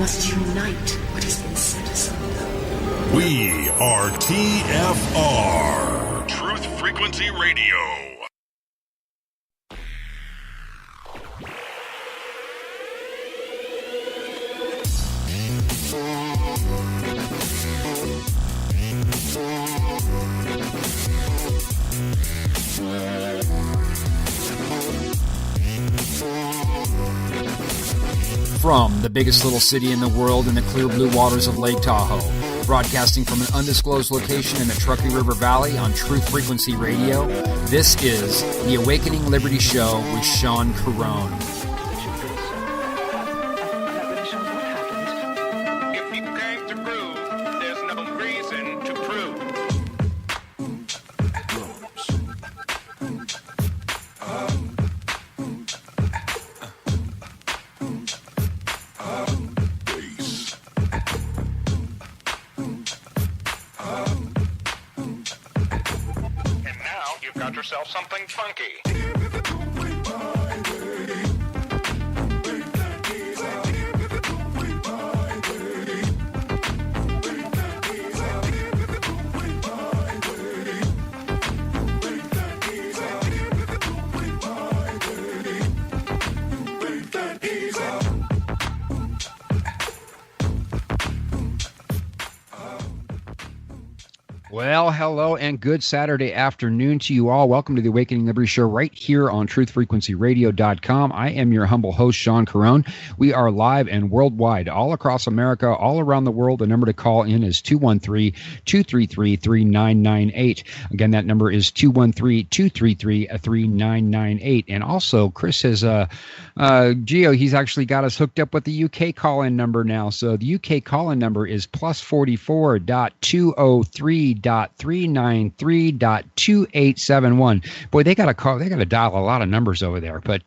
must unite what has been set asunder. We are TFR, Truth Frequency Radio. From the biggest little city in the world in the clear blue waters of Lake Tahoe, broadcasting from an undisclosed location in the Truckee River Valley on Truth Frequency Radio, this is the Awakening Liberty Show with Sean Caron. If you came to prove, there's no reason to prove. Yourself something funky. Well, hello and good Saturday afternoon to you all. Welcome to the Awakening Liberty Show right here on truthfrequencyradio.com. I am your humble host, Sean Caron. We are live and worldwide, all across America, all around the world. The number to call in is 213-233-3998. Again, that number is 213-233-3998. And also, Chris has, Geo, he's actually got us hooked up with the UK call-in number now. So the UK call-in number is +44.203.393.2871. Boy, they got to dial a lot of numbers over there. But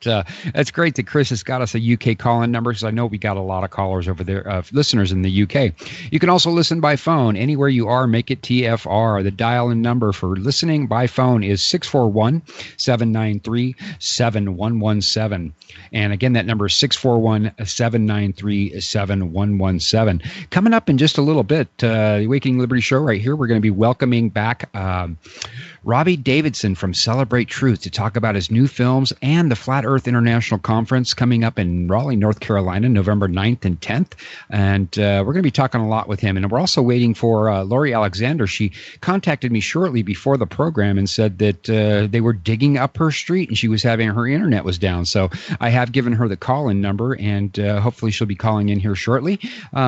that's great that Chris has got us a UK call-in number, because I know we got a lot of callers over there, listeners in the UK. You can also listen by phone anywhere you are. Make it TFR. The dial-in number for listening by phone is 641-793-7117. And again, that number is 641-793-7117. Coming up in just a little bit, the Awakening Liberty Show right here, we're going to be welcoming back Robbie Davidson from Celebrate Truth to talk about his new films and the Flat Earth International Conference coming up in Raleigh, North Carolina, November 9th and 10th. And we're going to be talking a lot with him. And we're also waiting for Lori Alexander. She contacted me shortly before the program and said that they were digging up her street and she was having her internet was down. So I have given her the call-in number, and hopefully she'll be calling in here shortly.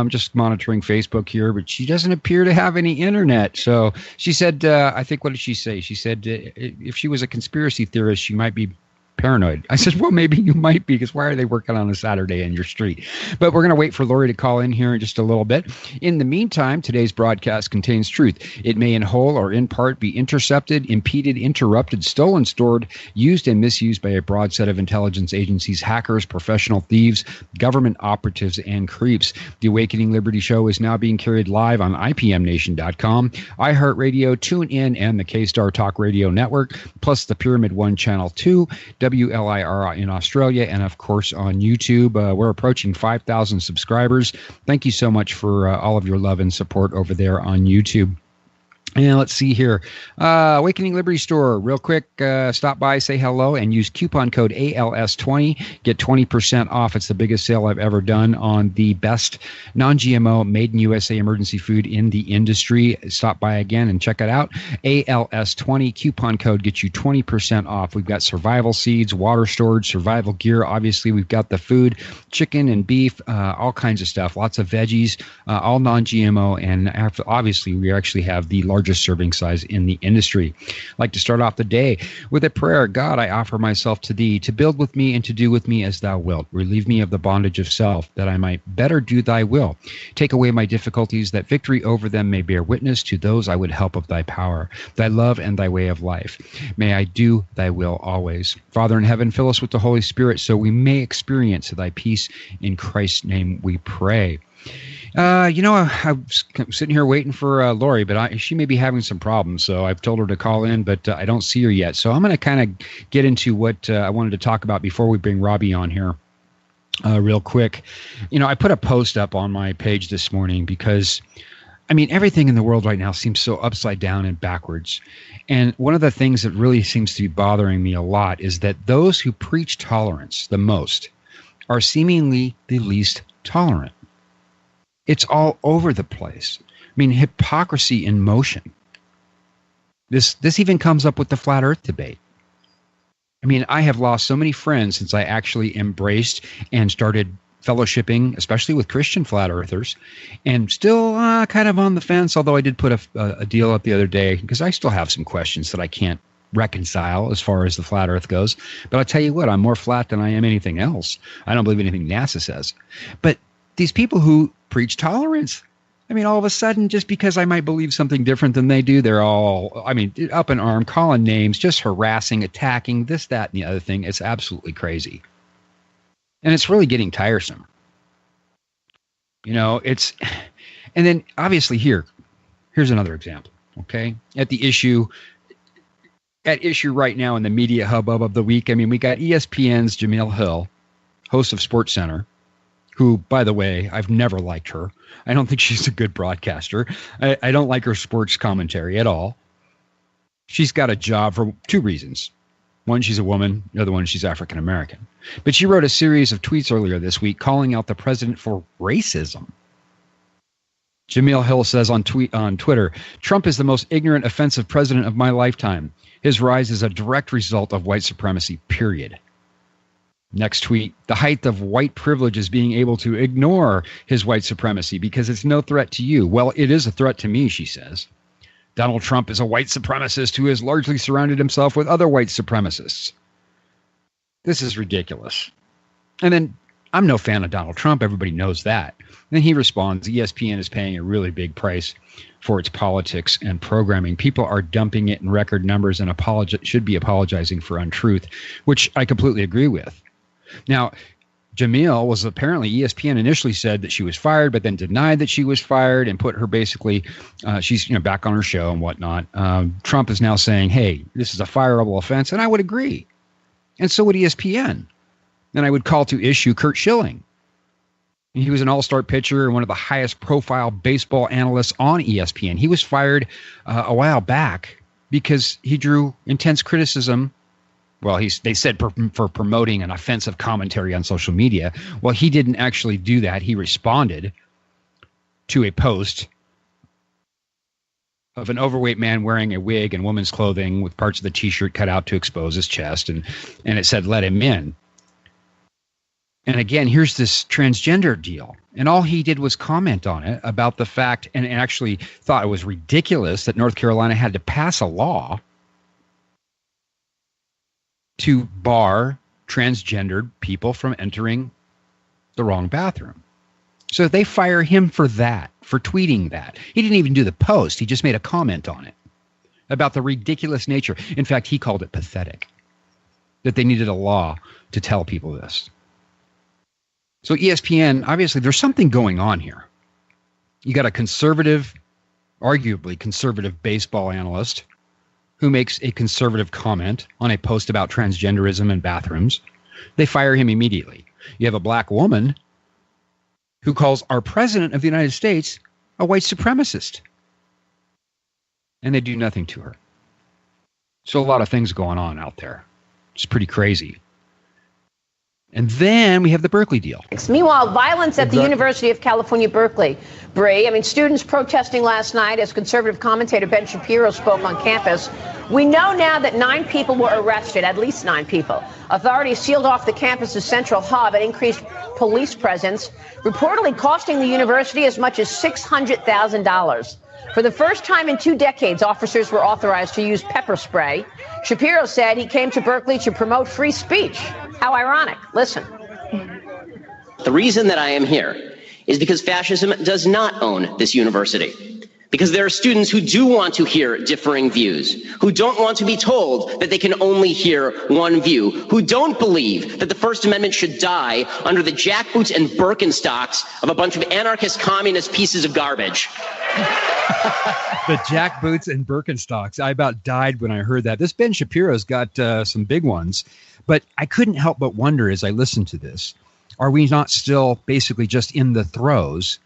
Just monitoring Facebook here, but she doesn't appear to have any internet. So she said, I think, what did she say? She said if she was a conspiracy theorist, she might be paranoid. I said, well, maybe you might be, because why are they working on a Saturday in your street? But we're going to wait for Lori to call in here in just a little bit. In the meantime, today's broadcast contains truth. It may in whole or in part be intercepted, impeded, interrupted, stolen, stored, used, and misused by a broad set of intelligence agencies, hackers, professional thieves, government operatives, and creeps. The Awakening Liberty Show is now being carried live on IPMNation.com, iHeartRadio, TuneIn, and the K-Star Talk Radio Network, plus the Pyramid One Channel 2, WLIR in Australia, and of course on YouTube. We're approaching 5,000 subscribers. Thank you so much for all of your love and support over there on YouTube. And let's see here. Awakening Liberty Store, real quick, stop by, say hello, and use coupon code ALS20. Get 20% off. It's the biggest sale I've ever done on the best non-GMO, made-in-USA emergency food in the industry. Stop by again and check it out. ALS20, coupon code gets you 20% off. We've got survival seeds, water storage, survival gear. Obviously, we've got the food, chicken and beef, all kinds of stuff, lots of veggies, all non-GMO. And obviously, we actually have the largest serving size in the industry. I'd like to start off the day with a prayer. God, I offer myself to thee, to build with me and to do with me as thou wilt. Relieve me of the bondage of self, that I might better do thy will. Take away my difficulties, that victory over them may bear witness to those I would help of thy power, thy love, and thy way of life. May I do thy will always. Father in heaven, fill us with the Holy Spirit so we may experience thy peace. In Christ's name we pray. I was sitting here waiting for Lori, but she may be having some problems, so I've told her to call in, but I don't see her yet. So I'm going to kind of get into what I wanted to talk about before we bring Robbie on here. real quick. I put a post up on my page this morning because, everything in the world right now seems so upside down and backwards. And one of the things that really seems to be bothering me a lot is that those who preach tolerance the most are seemingly the least tolerant. It's all over the place. Hypocrisy in motion. This even comes up with the flat earth debate. I have lost so many friends since I actually embraced and started fellowshipping, especially with Christian flat earthers, and still kind of on the fence, although I did put a deal up the other day because I still have some questions that I can't reconcile as far as the flat earth goes. But I'll tell you what, I'm more flat than I am anything else. I don't believe anything NASA says. But these people who preach tolerance, all of a sudden, just because I might believe something different than they do, they're all, up in arm, calling names, just harassing, attacking, this, that, and the other thing. It's absolutely crazy. And it's really getting tiresome. And then obviously here's another example, okay? At issue right now in the media hubbub of the week, we got ESPN's Jemele Hill, host of SportsCenter, who, by the way, I've never liked her. I don't think she's a good broadcaster. I don't like her sports commentary at all. She's got a job for two reasons. One, she's a woman. The other one, she's African American. But she wrote a series of tweets earlier this week calling out the president for racism. Jemele Hill says on Twitter, "Trump is the most ignorant, offensive president of my lifetime. His rise is a direct result of white supremacy, period." Next tweet, "The height of white privilege is being able to ignore his white supremacy because it's no threat to you." Well, it is a threat to me, she says. Donald Trump is a white supremacist who has largely surrounded himself with other white supremacists. This is ridiculous. And then, I'm no fan of Donald Trump. Everybody knows that. And then he responds, ESPN is paying a really big price for its politics and programming. People are dumping it in record numbers and should be apologizing for untruth, which I completely agree with. Now, Jemele was apparently, ESPN initially said that she was fired, but then denied that she was fired and put her basically, she's back on her show and whatnot. Trump is now saying, hey, this is a fireable offense, and I would agree. And so would ESPN. Then I would call to issue Curt Schilling. He was an all-star pitcher and one of the highest profile baseball analysts on ESPN. He was fired a while back because he drew intense criticism. Well, they said for promoting an offensive commentary on social media. Well, he didn't actually do that. He responded to a post of an overweight man wearing a wig and woman's clothing with parts of the T-shirt cut out to expose his chest, and it said, "Let him in." And again, here's this transgender deal. And all he did was comment on it about the fact, and actually thought it was ridiculous that North Carolina had to pass a law to bar transgendered people from entering the wrong bathroom. So they fire him for that, for tweeting that. He didn't even do the post. He just made a comment on it about the ridiculous nature. In fact, he called it pathetic that they needed a law to tell people this. So ESPN, obviously, there's something going on here. You got a conservative, arguably conservative baseball analyst who makes a conservative comment on a post about transgenderism in bathrooms. They fire him immediately. You have a black woman who calls our president of the United States a white supremacist. And they do nothing to her. So a lot of things going on out there. It's pretty crazy. And then we have the Berkeley deal. Meanwhile, violence at the University of California, Berkeley. Bree, students protesting last night as conservative commentator Ben Shapiro spoke on campus. We know now that 9 people were arrested, at least 9 people. Authorities sealed off the campus's central hub and increased police presence, reportedly costing the university as much as $600,000. For the first time in 2 decades, officers were authorized to use pepper spray. Shapiro said he came to Berkeley to promote free speech. How ironic. Listen. The reason that I am here is because fascism does not own this university. Because there are students who do want to hear differing views, who don't want to be told that they can only hear one view, who don't believe that the First Amendment should die under the jackboots and Birkenstocks of a bunch of anarchist communist pieces of garbage. The jackboots and Birkenstocks. I about died when I heard that. This Ben Shapiro's got some big ones, but I couldn't help but wonder as I listened to this. Are we not still basically just in the throes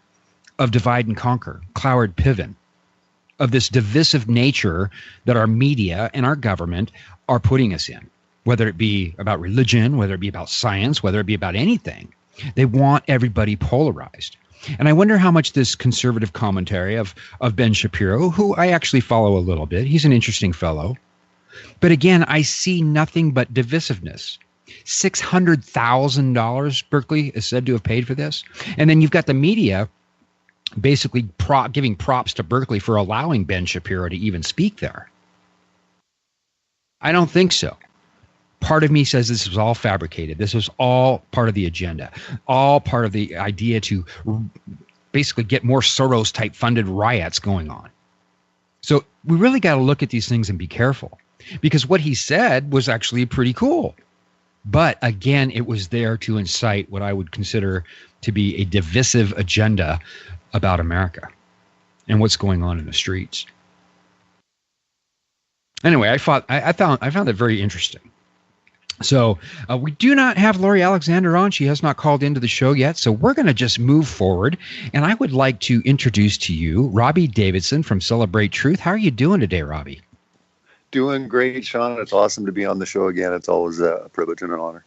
of divide and conquer, Cloward Piven, of this divisive nature that our media and our government are putting us in, whether it be about religion, whether it be about science, whether it be about anything? They want everybody polarized. And I wonder how much this conservative commentary of Ben Shapiro, who I actually follow a little bit, he's an interesting fellow. But again, I see nothing but divisiveness. $600,000 Berkeley is said to have paid for this. And then you've got the media basically giving props to Berkeley for allowing Ben Shapiro to even speak there. I don't think so. Part of me says this was all fabricated. This was all part of the agenda, all part of the idea to basically get more Soros-type funded riots going on. So we really got to look at these things and be careful, because what he said was actually pretty cool. But again, it was there to incite what I would consider to be a divisive agenda about America and what's going on in the streets. Anyway, I found it very interesting. So we do not have Lori Alexander on. She has not called into the show yet. So we're going to just move forward. And I would like to introduce to you Robbie Davidson from Celebrate Truth. How are you doing today, Robbie? Doing great, Sean. It's awesome to be on the show again. It's always a privilege and an honor.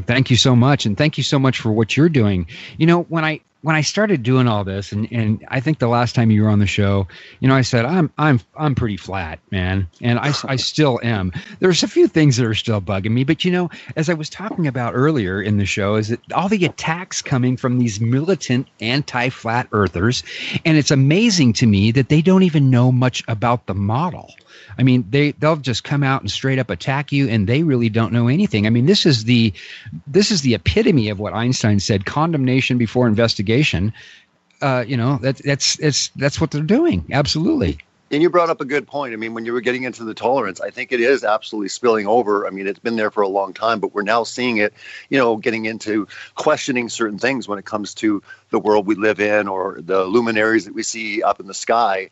Thank you so much. And thank you so much for what you're doing. You know, when I started doing all this, and I think the last time you were on the show, you know, I said, I'm pretty flat, man. And I still am. There's a few things that are still bugging me, but you know, as I was talking about earlier in the show, is that all the attacks coming from these militant anti-flat earthers. And it's amazing to me that they don't even know much about the model. I mean, they'll just come out and straight up attack you, and they really don't know anything. I mean, this is the epitome of what Einstein said: condemnation before investigation. You know, that's what they're doing. Absolutely. And you brought up a good point. I mean, when you were getting into the tolerance, I think it is absolutely spilling over. I mean, it's been there for a long time, but we're now seeing it, you know, getting into questioning certain things when it comes to the world we live in or the luminaries that we see up in the sky.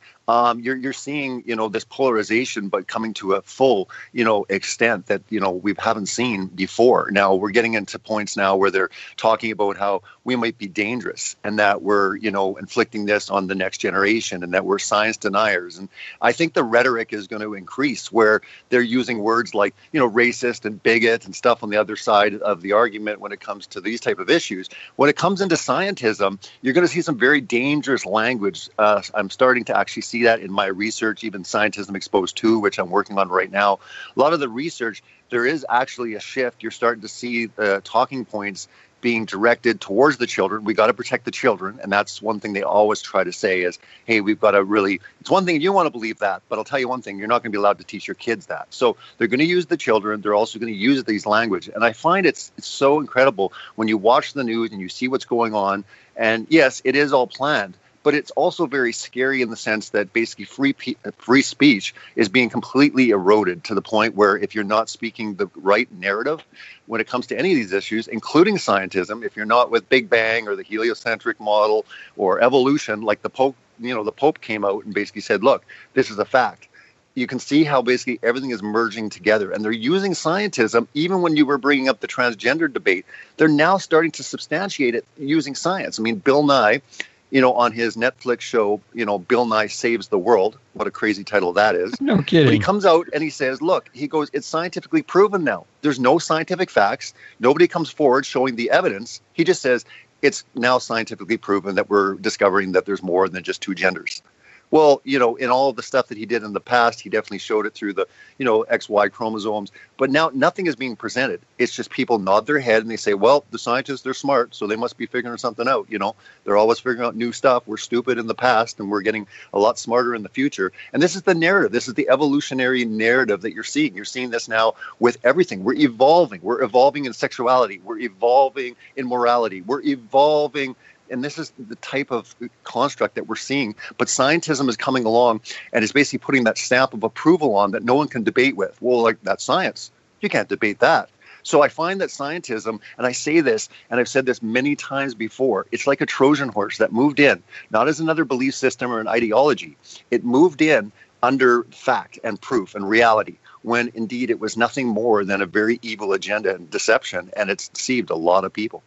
You're seeing, you know, this polarization, but coming to a full, you know, extent that, you know, we haven't seen before. Now we're getting into points now where they're talking about how we might be dangerous and that we're, you know, inflicting this on the next generation and that we're science deniers. And I think the rhetoric is going to increase where they're using words like, you know, racist and bigot and stuff on the other side of the argument when it comes to these type of issues. When it comes into scientism, you're going to see some very dangerous language. I'm starting to actually see that in my research, even Scientism Exposed 2, which I'm working on right now. A lot of the research, there is actually a shift. You're starting to see talking points being directed towards the children. We got to protect the children. And that's one thing they always try to say is, hey, we've got to really, it's one thing you want to believe that, but I'll tell you one thing, you're not going to be allowed to teach your kids that. So they're going to use the children. They're also going to use these language. And I find it's so incredible when you watch the news and you see what's going on. And yes, it is all planned, but it's also very scary in the sense that basically free speech is being completely eroded to the point where if you're not speaking the right narrative when it comes to any of these issues, including scientism, if you're not with Big Bang or the heliocentric model or evolution, like the Pope, you know, the Pope came out and basically said, look, this is a fact. You can see how basically everything is merging together, and they're using scientism. Even when you were bringing up the transgender debate, they're now starting to substantiate it using science. I mean, Bill Nye, you know, on his Netflix show, you know, Bill Nye Saves the World. What a crazy title that is. No kidding. But he comes out and he says, look, he goes, it's scientifically proven now. There's no scientific facts. Nobody comes forward showing the evidence. He just says, it's now scientifically proven that we're discovering that there's more than just two genders. Well, you know, in all of the stuff that he did in the past, he definitely showed it through the, you know, XY chromosomes. But now nothing is being presented. It's just people nod their head and they say, well, the scientists, they're smart, so they must be figuring something out. You know, they're always figuring out new stuff. We're stupid in the past and we're getting a lot smarter in the future. And this is the narrative. This is the evolutionary narrative that you're seeing. You're seeing this now with everything. We're evolving. We're evolving in sexuality. We're evolving in morality. We're evolving. And this is the type of construct that we're seeing. But scientism is coming along and is basically putting that stamp of approval on that no one can debate with. Well, like, that's science. You can't debate that. So I find that scientism, and I say this, and I've said this many times before, it's like a Trojan horse that moved in, not as another belief system or an ideology. It moved in under fact and proof and reality, when indeed it was nothing more than a very evil agenda and deception, and it's deceived a lot of people.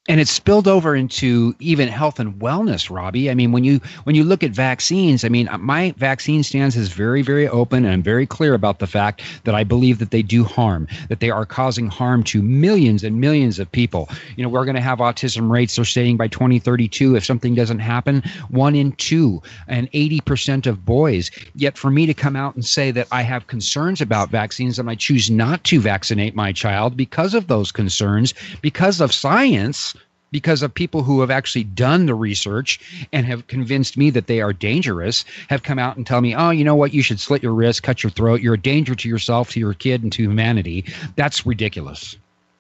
And it's spilled over into even health and wellness, Robbie. I mean, when you look at vaccines, I mean, my vaccine stance is very, very open, and I'm very clear about the fact that I believe that they do harm, that they are causing harm to millions and millions of people. You know, we're going to have autism rates, they're saying by 2032, if something doesn't happen, 1 in 2, and 80% of boys. Yet for me to come out and say that I have concerns about vaccines and I choose not to vaccinate my child because of those concerns, because of science, because of people who have actually done the research and have convinced me that they are dangerous, have come out and tell me, oh, you know what, you should slit your wrist, cut your throat. You're a danger to yourself, to your kid, and to humanity. That's ridiculous.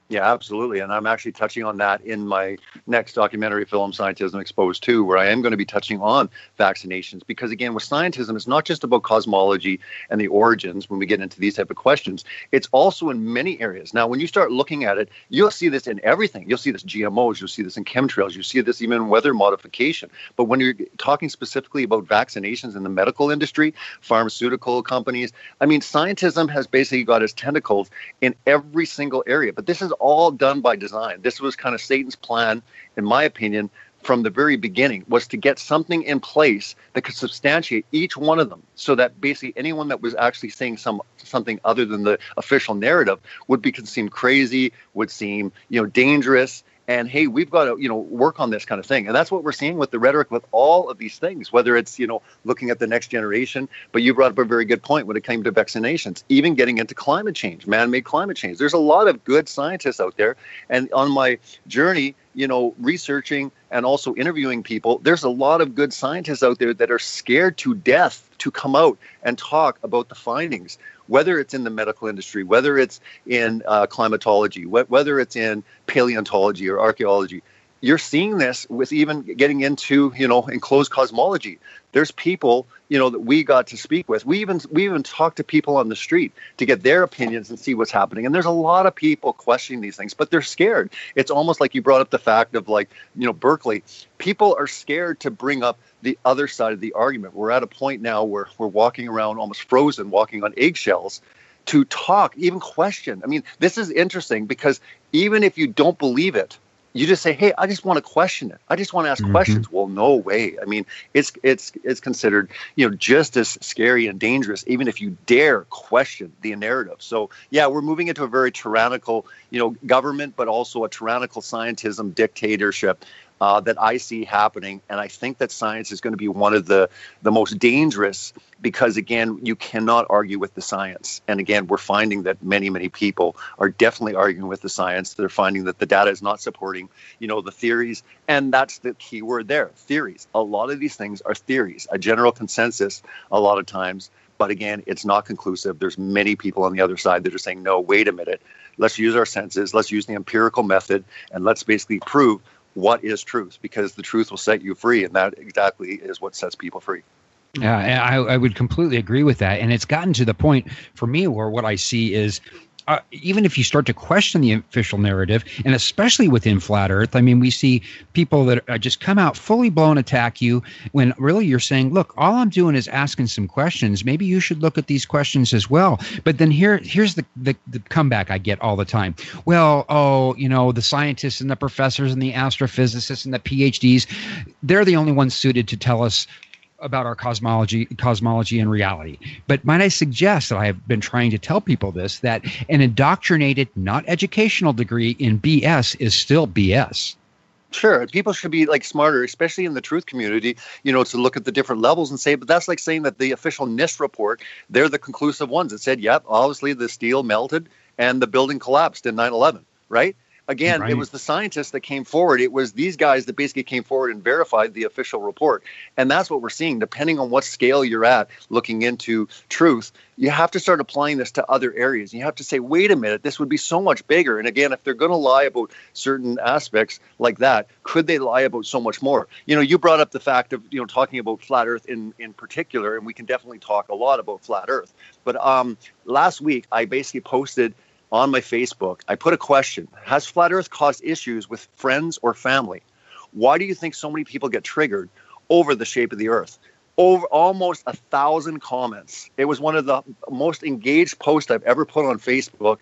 Yeah, absolutely. And I'm actually touching on that in my next documentary film, Scientism Exposed 2, where I am going to be touching on vaccinations. Because again, with scientism, it's not just about cosmology and the origins when we get into these type of questions. It's also in many areas. Now, when you start looking at it, you'll see this in everything. You'll see this GMOs, you'll see this in chemtrails, you see this even in weather modification. But when you're talking specifically about vaccinations in the medical industry, pharmaceutical companies, I mean, scientism has basically got its tentacles in every single area. But this is all done by design. This was kind of Satan's plan, in my opinion, from the very beginning, was to get something in place that could substantiate each one of them, so that basically anyone that was actually saying something other than the official narrative would be seem crazy, would seem, dangerous. And hey, we've got to, work on this kind of thing. And that's what we're seeing with the rhetoric with all of these things, whether it's, looking at the next generation. But you brought up a very good point when it came to vaccinations, even getting into climate change, man-made climate change. There's a lot of good scientists out there. And on my journey, researching and also interviewing people, there's a lot of good scientists out there that are scared to death to come out and talk about the findings, whether it's in the medical industry, whether it's in climatology, whether it's in paleontology or archaeology. You're seeing this with even getting into, enclosed cosmology. There's people, that we got to speak with. We even talked to people on the street to get their opinions and see what's happening. And there's a lot of people questioning these things, but they're scared. It's almost like you brought up the fact of Berkeley. People are scared to bring up the other side of the argument. We're at a point now where we're walking around almost frozen, walking on eggshells to talk, even question. I mean, this is interesting because even if you don't believe it, you just say, hey, I just want to question it. I just want to ask questions. Well, no way. I mean, it's considered, just as scary and dangerous, even if you dare question the narrative. So, yeah, we're moving into a very tyrannical, government, but also a tyrannical scientism dictatorship that I see happening. And I think that science is going to be one of the most dangerous because, again, you cannot argue with the science. And again, we're finding that many, many people are definitely arguing with the science. They're finding that the data is not supporting, the theories. And that's the key word there, theories. A lot of these things are theories, a general consensus a lot of times. But again, it's not conclusive. There's many people on the other side that are saying, no, wait a minute. Let's use our senses. Let's use the empirical method. And let's basically prove what is truth, because the truth will set you free. And that exactly is what sets people free. Yeah, I would completely agree with that. And it's gotten to the point for me where what I see is even if you start to question the official narrative, and especially within Flat Earth, I mean, we see people that just come out fully blown attack you when really you're saying, look, all I'm doing is asking some questions. Maybe you should look at these questions as well. But then here's the comeback I get all the time. Well, the scientists and the professors and the astrophysicists and the PhDs, they're the only ones suited to tell us about our cosmology and reality. But might I suggest that I have been trying to tell people this, that an indoctrinated, not educational degree in BS is still BS. Sure. People should be smarter, especially in the truth community, to look at the different levels and say, but that's like saying that the official NIST report, they're the conclusive ones that said, yep, obviously the steel melted and the building collapsed in 9/11, right? Again, It was the scientists that came forward. It was these guys that basically came forward and verified the official report. And that's what we're seeing. Depending on what scale you're at looking into truth, you have to start applying this to other areas. You have to say, wait a minute, this would be so much bigger. And again, if they're going to lie about certain aspects like that, could they lie about so much more? You brought up the fact of, talking about flat Earth in particular, and we can definitely talk a lot about flat Earth. But last week, I basically posted on my Facebook, I put a question: has flat Earth caused issues with friends or family? Why do you think so many people get triggered over the shape of the Earth? over almost 1,000 comments. It was one of the most engaged posts I've ever put on Facebook.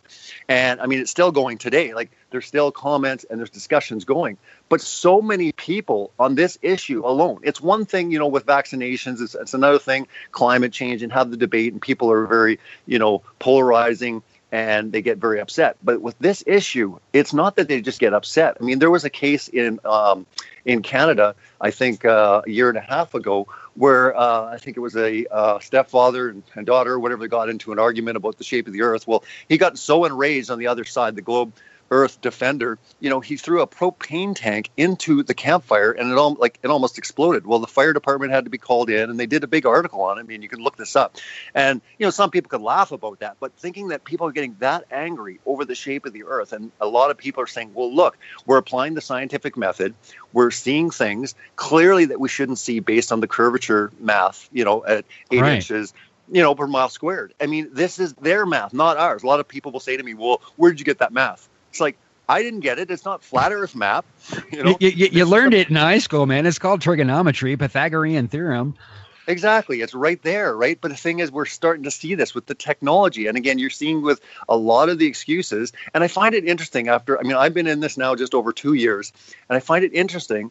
And I mean, it's still going today. Like, there's still comments and there's discussions going. But so many people on this issue alone. It's one thing, with vaccinations. It's another thing, climate change, and have the debate. And people are very, polarizing, and they get very upset. But with this issue, it's not that they just get upset. I mean, there was a case in Canada, I think a year and a half ago, where I think it was a stepfather and daughter, or whatever, got into an argument about the shape of the earth. Well, he got so enraged on the other side, the Globe Earth defender, he threw a propane tank into the campfire, and it almost exploded. Well, the fire department had to be called in, and they did a big article on it. I mean, you can look this up. And, some people could laugh about that, but thinking that people are getting that angry over the shape of the earth, and a lot of people are saying, well, look, we're applying the scientific method. We're seeing things clearly that we shouldn't see based on the curvature math, at 8 inches, per mile squared. I mean, this is their math, not ours. A lot of people will say to me, well, where did you get that math? It's like, I didn't get it. It's not flat Earth map. You learned it in high school, man. It's called trigonometry, Pythagorean theorem. Exactly. It's right there, right? But the thing is, we're starting to see this with the technology. And again, you're seeing with a lot of the excuses. And I find it interesting I've been in this now just over 2 years. And I find it interesting.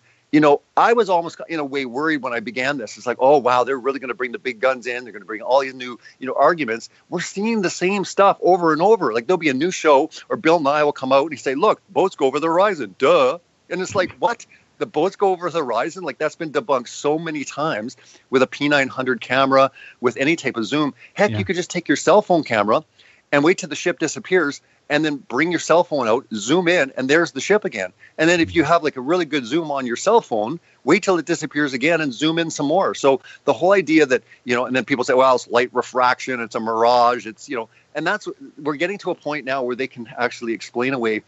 I was almost in a way worried when I began this. It's like, oh, wow, they're really going to bring the big guns in. They're going to bring all these new, arguments. We're seeing the same stuff over and over. Like, there'll be a new show, or Bill Nye will come out and he say, look, boats go over the horizon. Duh. And it's like, what? The boats go over the horizon? Like, that's been debunked so many times with a P900 camera, with any type of zoom. Heck, you could just take your cell phone camera and wait till the ship disappears, and then bring your cell phone out, zoom in, and there's the ship again. And then if you have like a really good zoom on your cell phone, wait till it disappears again and zoom in some more. So the whole idea that, and then people say, well, it's light refraction, it's a mirage, it's, and we're getting to a point now where they can actually explain away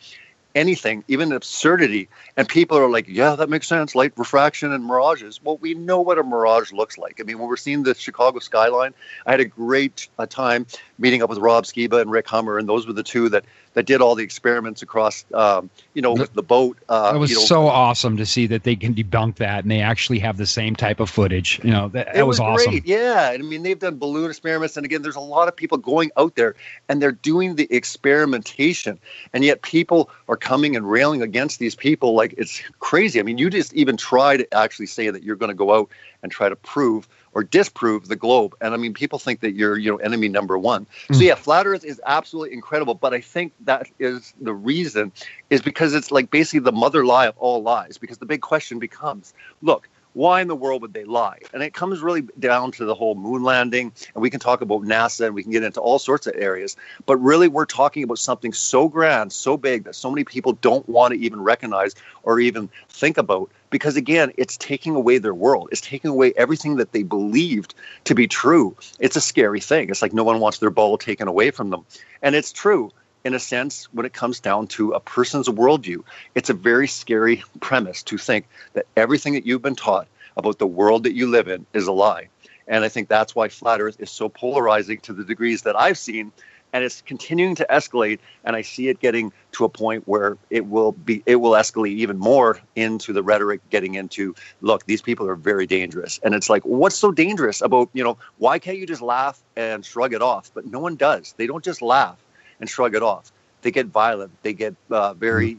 anything, even absurdity. And people are like, yeah, that makes sense. Light refraction and mirages. Well, we know what a mirage looks like. I mean, when we're seeing the Chicago skyline, I had a great time meeting up with Rob Skiba and Rick Hummer. And those were the two that did all the experiments across, with the boat. It was so awesome to see that they can debunk that, and they actually have the same type of footage. That was awesome. Great. Yeah. I mean, they've done balloon experiments. And again, there's a lot of people going out there and they're doing the experimentation. And yet people are coming and railing against these people like it's crazy. I mean, you just even try to actually say that you're going to go out and try to prove or disprove the globe. And I mean, people think that you're, enemy number one. So yeah, flat Earth is absolutely incredible. But I think that is the reason, is because it's like basically the mother lie of all lies. Because the big question becomes, look, why in the world would they lie? And it comes really down to the whole moon landing. And we can talk about NASA and we can get into all sorts of areas. But really, we're talking about something so grand, so big, that so many people don't want to even recognize or even think about. Because again, it's taking away their world. It's taking away everything that they believed to be true. It's a scary thing. It's like no one wants their ball taken away from them. And it's true in a sense when it comes down to a person's worldview. It's a very scary premise to think that everything that you've been taught about the world that you live in is a lie. And I think that's why flat Earth is so polarizing to the degrees that I've seen. And it's continuing to escalate, and I see it getting to a point where it will escalate even more into the rhetoric, getting into, look, these people are very dangerous. And it's like, what's so dangerous about, why can't you just laugh and shrug it off? But no one does. They don't just laugh and shrug it off. They get violent. They get very,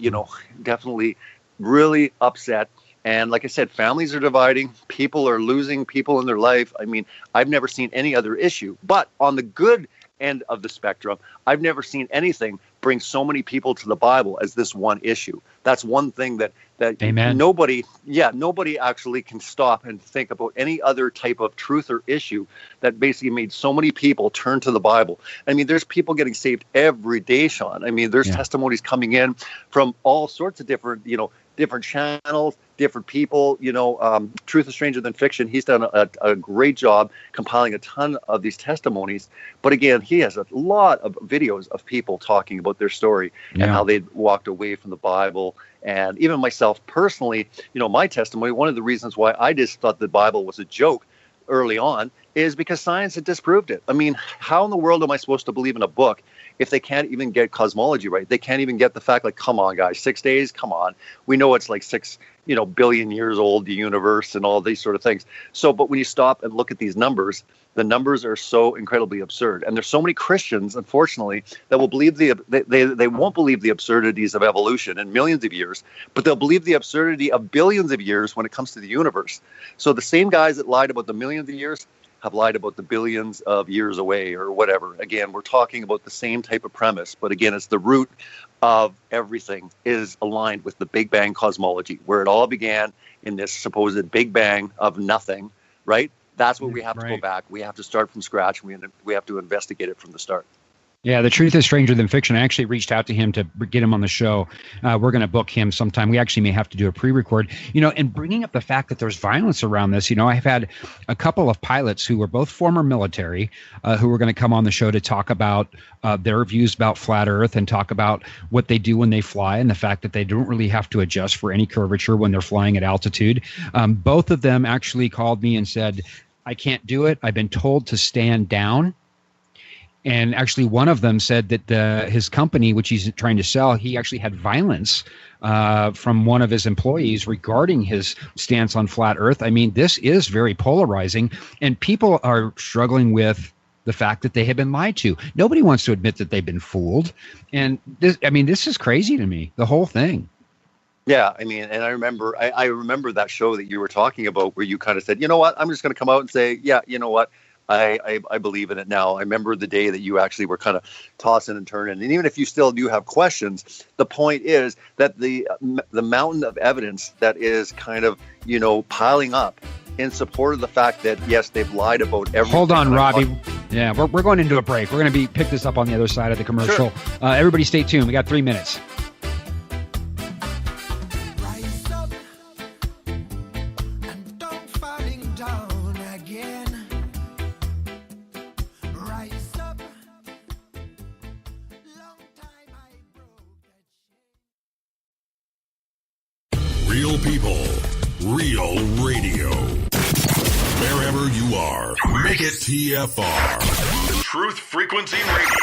definitely really upset. And like I said, families are dividing. People are losing people in their life. I mean, I've never seen any other issue. But on the good end of the spectrum, I've never seen anything bring so many people to the Bible as this one issue. That's one thing that Amen. nobody actually can stop and think about any other type of truth or issue that basically made so many people turn to the Bible. I mean, there's people getting saved every day, Sean. I mean, there's testimonies coming in from all sorts of different, different channels, different people. Truth is Stranger Than Fiction. He's done a great job compiling a ton of these testimonies. But again, he has a lot of videos of people talking about their story and how they walked away from the Bible. And even myself personally, my testimony, one of the reasons why I just thought the Bible was a joke early on is because science had disproved it. I mean, how in the world am I supposed to believe in a book if they can't even get cosmology right, they can't even get the fact, like, come on, guys, 6 days, come on. We know it's like 6, billion years old, the universe and all these sort of things. So, but when you stop and look at these numbers, the numbers are so incredibly absurd. And there's so many Christians, unfortunately, that will believe they won't believe the absurdities of evolution in millions of years, but they'll believe the absurdity of billions of years when it comes to the universe. So the same guys that lied about the millions of years have lied about the billions of years away or whatever. Again, we're talking about the same type of premise, but again, it's the root of everything is aligned with the Big Bang cosmology, where it all began in this supposed Big Bang of nothing, right? That's where we have to go back. We have to start from scratch. We have to investigate it from the start. Yeah, the truth is stranger than fiction. I actually reached out to him to get him on the show. We're going to book him sometime. We actually may have to do a pre-record. And bringing up the fact that there's violence around this, I've had a couple of pilots who were both former military who were going to come on the show to talk about their views about flat Earth and talk about what they do when they fly and the fact that they don't really have to adjust for any curvature when they're flying at altitude. Both of them actually called me and said, I can't do it. I've been told to stand down. And actually, one of them said that his company, which he's trying to sell, he actually had violence from one of his employees regarding his stance on flat Earth. I mean, this is very polarizing, and people are struggling with the fact that they have been lied to. Nobody wants to admit that they've been fooled. And this is crazy to me, the whole thing. Yeah, I mean, and I remember that show that you were talking about where you kind of said, you know what, I'm just going to come out and say, yeah, you know what, I believe in it now. I remember the day that you actually were kind of tossing and turning. And even if you still do have questions, the point is that the mountain of evidence that is kind of, piling up in support of the fact that, yes, they've lied about everything. Hold on, Robbie. Yeah, we're going into a break. We're going to pick this up on the other side of the commercial. Sure. Everybody stay tuned. We got 3 minutes. Real people, real radio. Wherever you are, make it TFR. Truth Frequency Radio.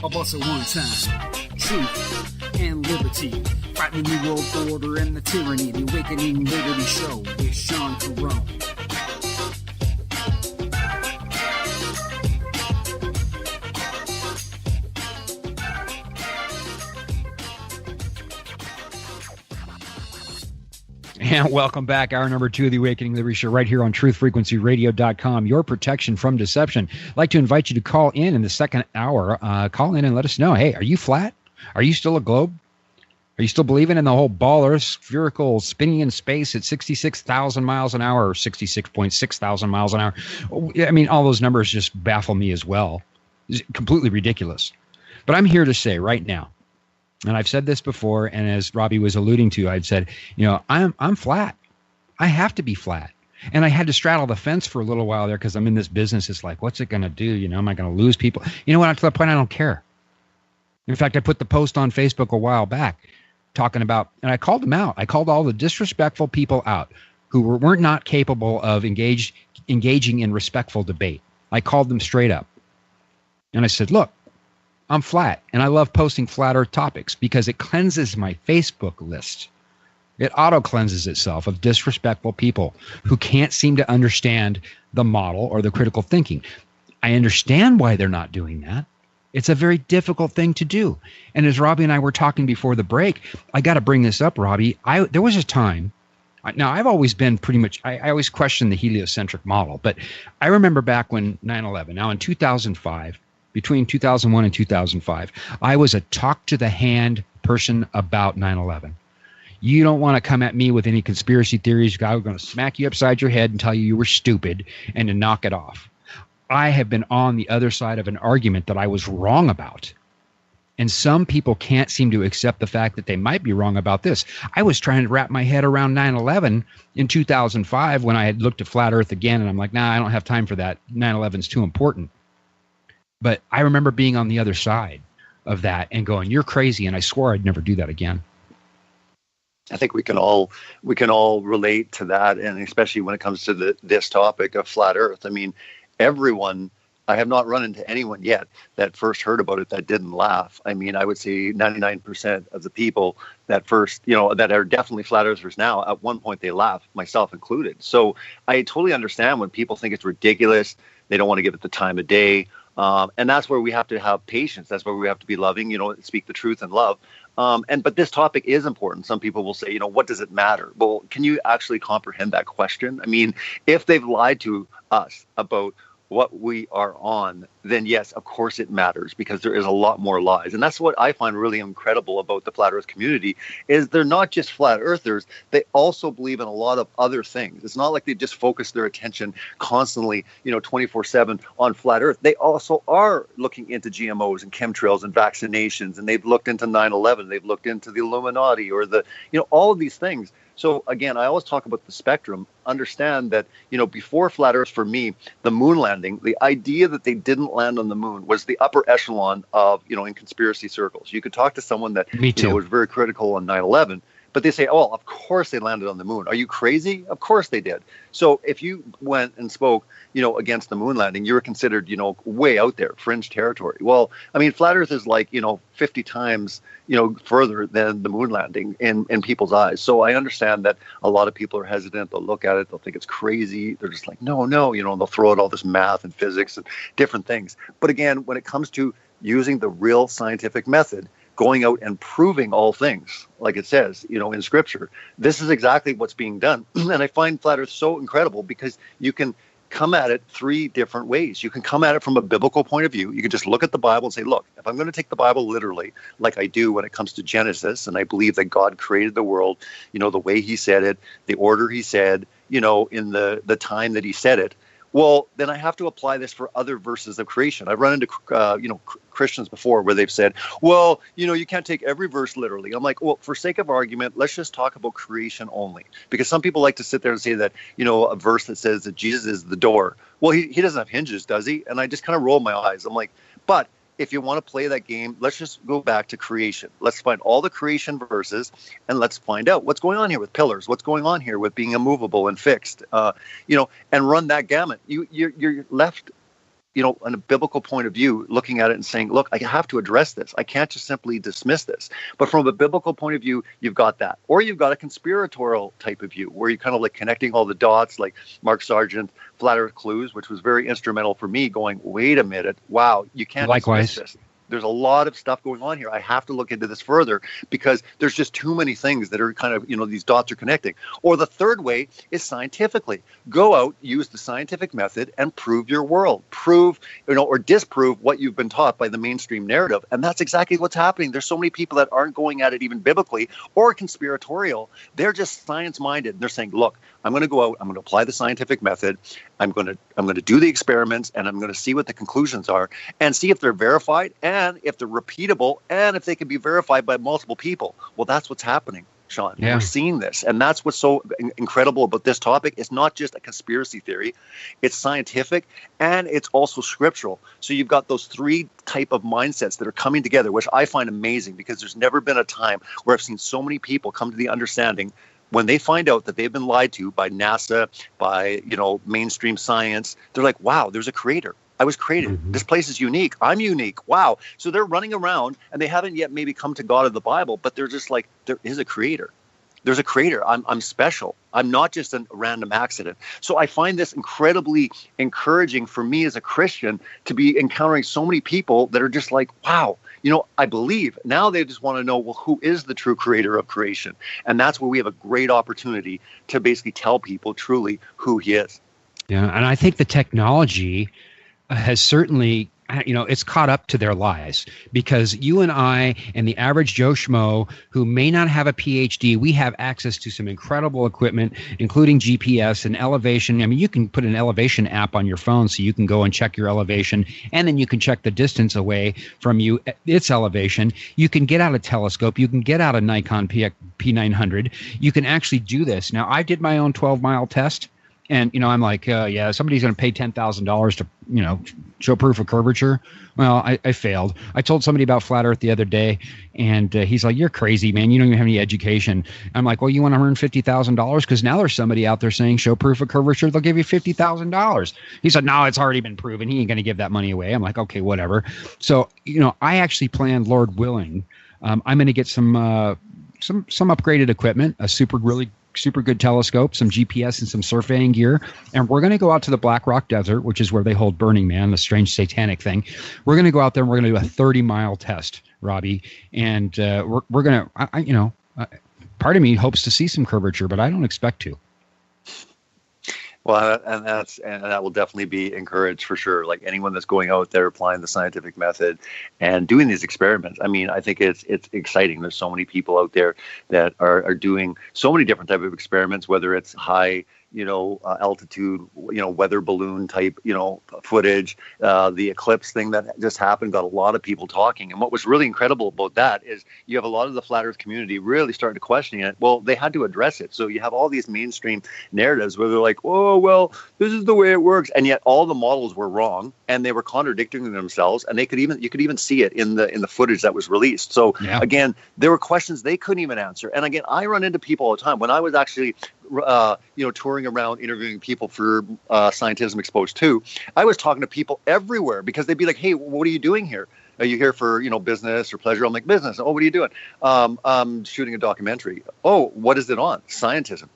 I'll bust it one time. Truth and liberty. Fighting the new world order and the tyranny. The Awakening Liberty Show with Sean Caron. And welcome back. Hour number 2 of the Awakening Liberty Show right here on truthfrequencyradio.com. Your protection from deception. I'd like to invite you to call in the second hour. Call in and let us know, hey, are you flat? Are you still a globe? Are you still believing in the whole ball Earth spherical spinning in space at 66,000 miles an hour or 66.6 thousand miles an hour? I mean, all those numbers just baffle me as well. It's completely ridiculous. But I'm here to say right now, and I've said this before, and as Robbie was alluding to, I'd said, I'm flat. I have to be flat. And I had to straddle the fence for a little while there because I'm in this business. It's like, what's it going to do? Am I going to lose people? You know what? To the point, I don't care. In fact, I put the post on Facebook a while back talking about, and I called them out. I called all the disrespectful people out who weren't not capable of engaging in respectful debate. I called them straight up. And I said, look, I'm flat, and I love posting flat Earth topics because it cleanses my Facebook list. It auto-cleanses itself of disrespectful people who can't seem to understand the model or the critical thinking. I understand why they're not doing that. It's a very difficult thing to do. And as Robbie and I were talking before the break, I got to bring this up, Robbie. There was a time, now I've always been pretty much, I always questioned the heliocentric model, but I remember back when 9/11, now in 2005, between 2001 and 2005, I was a talk-to-the-hand person about 9/11. You don't want to come at me with any conspiracy theories. I'm going to smack you upside your head and tell you were stupid and to knock it off. I have been on the other side of an argument that I was wrong about. And some people can't seem to accept the fact that they might be wrong about this. I was trying to wrap my head around 9/11 in 2005 when I had looked at Flat Earth again, and I'm like, nah, I don't have time for that. 9/11 is too important. But I remember being on the other side of that and going, you're crazy. And I swore I'd never do that again. I think we can all relate to that, and especially when it comes to this topic of flat Earth. I mean, everyone. I have not run into anyone yet that first heard about it that didn't laugh. I mean, I would say 99% of the people that first, that are definitely flat earthers now, at one point they laugh, myself included. So I totally understand when people think it's ridiculous. They don't want to give it the time of day. And that's where we have to have patience. That's where we have to be loving, speak the truth in love. But this topic is important. Some people will say, what does it matter? Well, can you actually comprehend that question? I mean, if they've lied to us about what we are on, then yes, of course it matters, because there is a lot more lies. And that's what I find really incredible about the flat earth community, is they're not just flat earthers, they also believe in a lot of other things. It's not like they just focus their attention constantly, 24/7 on flat earth. They also are looking into GMOs and chemtrails and vaccinations, and they've looked into 9/11, they've looked into the Illuminati, or all of these things. So again, I always talk about the spectrum. Understand that, before flat earth, for me, the moon landing, the idea that they didn't land on the moon was the upper echelon of, in conspiracy circles. You could talk to someone that was very critical on 9/11, but they say, oh, of course they landed on the moon. Are you crazy? Of course they did. So if you went and spoke, against the moon landing, you were considered, way out there, fringe territory. Well, I mean, flat earth is like, 50 times, further than the moon landing in people's eyes. So I understand that a lot of people are hesitant. They'll look at it. They'll think it's crazy. They're just like, no, they'll throw out all this math and physics and different things. But again, when it comes to using the real scientific method, going out and proving all things, like it says, in scripture, this is exactly what's being done. And I find flat earth so incredible, because you can come at it three different ways. You can come at it from a biblical point of view. You can just look at the Bible and say, look, if I'm going to take the Bible literally, like I do when it comes to Genesis, and I believe that God created the world, the way he said it, the order he said, in the time that he said it, well, then I have to apply this for other verses of creation. I've run into, Christians before where they've said, well, you can't take every verse literally. I'm like, well, for sake of argument, let's just talk about creation only. Because some people like to sit there and say that, a verse that says that Jesus is the door. Well, he doesn't have hinges, does he? And I just kind of roll my eyes. I'm like, but if you want to play that game, let's just go back to creation. Let's find all the creation verses, and let's find out what's going on here with pillars, what's going on here with being immovable and fixed, and run that gamut. You're left, on a biblical point of view, looking at it and saying, look, I have to address this. I can't just simply dismiss this. But from a biblical point of view, you've got that. Or you've got a conspiratorial type of view, where you're kind of like connecting all the dots, like Mark Sargent, Flat Earth Clues, which was very instrumental for me, going, wait a minute, wow, you can't dismiss this. There's a lot of stuff going on here. I have to look into this further, because there's just too many things that are kind of, these dots are connecting. Or the third way is scientifically. Go out, use the scientific method, and prove your world. Prove, or disprove what you've been taught by the mainstream narrative. And that's exactly what's happening. There's so many people that aren't going at it even biblically or conspiratorial. They're just science-minded. They're saying, look, I'm going to go out, I'm going to apply the scientific method, I'm going to do the experiments, and I'm going to see what the conclusions are, and see if they're verified, and if they're repeatable, and if they can be verified by multiple people. Well, that's what's happening, Sean. Yeah. We're seeing this, and that's what's so incredible about this topic. It's not just a conspiracy theory, it's scientific, and it's also scriptural. So you've got those three type of mindsets that are coming together, which I find amazing, because there's never been a time where I've seen so many people come to the understanding when they find out that they've been lied to by NASA, by, mainstream science. They're like, wow, there's a creator. I was created. Mm-hmm. This place is unique. I'm unique. Wow. So they're running around, and they haven't yet maybe come to God of the Bible, but they're just like, there is a creator. There's a creator. I'm special. I'm not just a random accident. So I find this incredibly encouraging for me as a Christian to be encountering so many people that are just like, wow, I believe. Now they just want to know, well, who is the true creator of creation? And that's where we have a great opportunity to basically tell people truly who he is. Yeah, and I think the technology has certainly, it's caught up to their lies, because you and I and the average Joe Schmo who may not have a PhD, we have access to some incredible equipment, including GPS and elevation. I mean, you can put an elevation app on your phone so you can go and check your elevation, and then you can check the distance away from you, its elevation. You can get out a telescope. You can get out a Nikon P900. You can actually do this. Now, I did my own 12-mile test. And, I'm like, yeah, somebody's going to pay $10,000 to, show proof of curvature. Well, I failed. I told somebody about flat Earth the other day, and he's like, you're crazy, man. You don't even have any education. I'm like, well, you want to earn $50,000? Because now there's somebody out there saying show proof of curvature. They'll give you $50,000. He said, no, it's already been proven. He ain't going to give that money away. I'm like, okay, whatever. So, I actually planned, Lord willing, I'm going to get some upgraded equipment, a super good telescope, some GPS, and some surveying gear. And we're going to go out to the Black Rock Desert, which is where they hold Burning Man, the strange satanic thing. We're going to go out there and we're going to do a 30-mile test, Robbie. And we're going to, part of me hopes to see some curvature, but I don't expect to. Well, and that will definitely be encouraged for sure. Like anyone that's going out there applying the scientific method and doing these experiments. I mean, I think it's exciting. There's so many people out there that are doing so many different type of experiments, whether it's high, altitude, weather balloon type, footage. The eclipse thing that just happened got a lot of people talking. And what was really incredible about that is you have a lot of the flat Earth community really starting to question it. Well, they had to address it. So you have all these mainstream narratives where they're like, oh, well, this is the way it works. And yet all the models were wrong and they were contradicting themselves. And you could even see it in the footage that was released. So again, there were questions they couldn't even answer. And again, I run into people all the time. When I was actually touring around interviewing people for Scientism Exposed 2, I was talking to people everywhere because they'd be like, hey, what are you doing here? Are you here for, business or pleasure? I'm like, business. Oh, what are you doing? I'm shooting a documentary. Oh, what is it on? Scientism.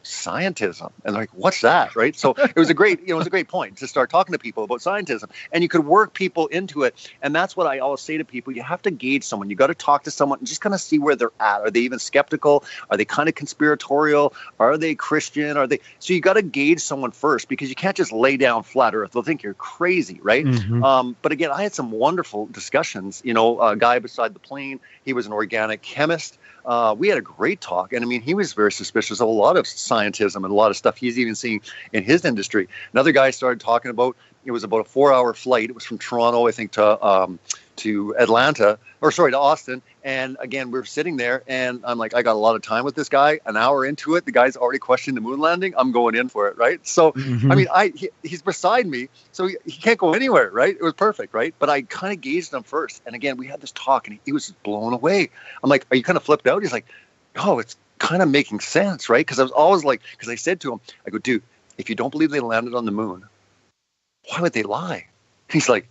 And they're like, what's that? Right. So it was a great point to start talking to people about scientism, and you could work people into it. And that's what I always say to people. You have to gauge someone. You got to talk to someone and just kind of see where they're at. Are they even skeptical? Are they kind of conspiratorial? Are they Christian? So you got to gauge someone first, because you can't just lay down flat Earth. They'll think you're crazy. Right. Mm-hmm. But again, I had some wonderful discussions. A guy beside the plane, he was an organic chemist. We had a great talk. And I mean, he was very suspicious of a lot of scientism and a lot of stuff he's even seeing in his industry. Another guy started talking about, it was about a 4-hour flight. It was from Toronto, I think, to Austin. And again, we're sitting there and I'm like, I got a lot of time with this guy. An hour into it, the guy's already questioning the moon landing. I'm going in for it, right? So, I mean, he's beside me, so he can't go anywhere, right? It was perfect, right? But I kind of gauged him first. And again, we had this talk and he was just blown away. I'm like, are you kind of flipped out? He's like, oh, it's kind of making sense, right? Because I was always like, because I said to him, I go, dude, if you don't believe they landed on the moon, why would they lie? He's like,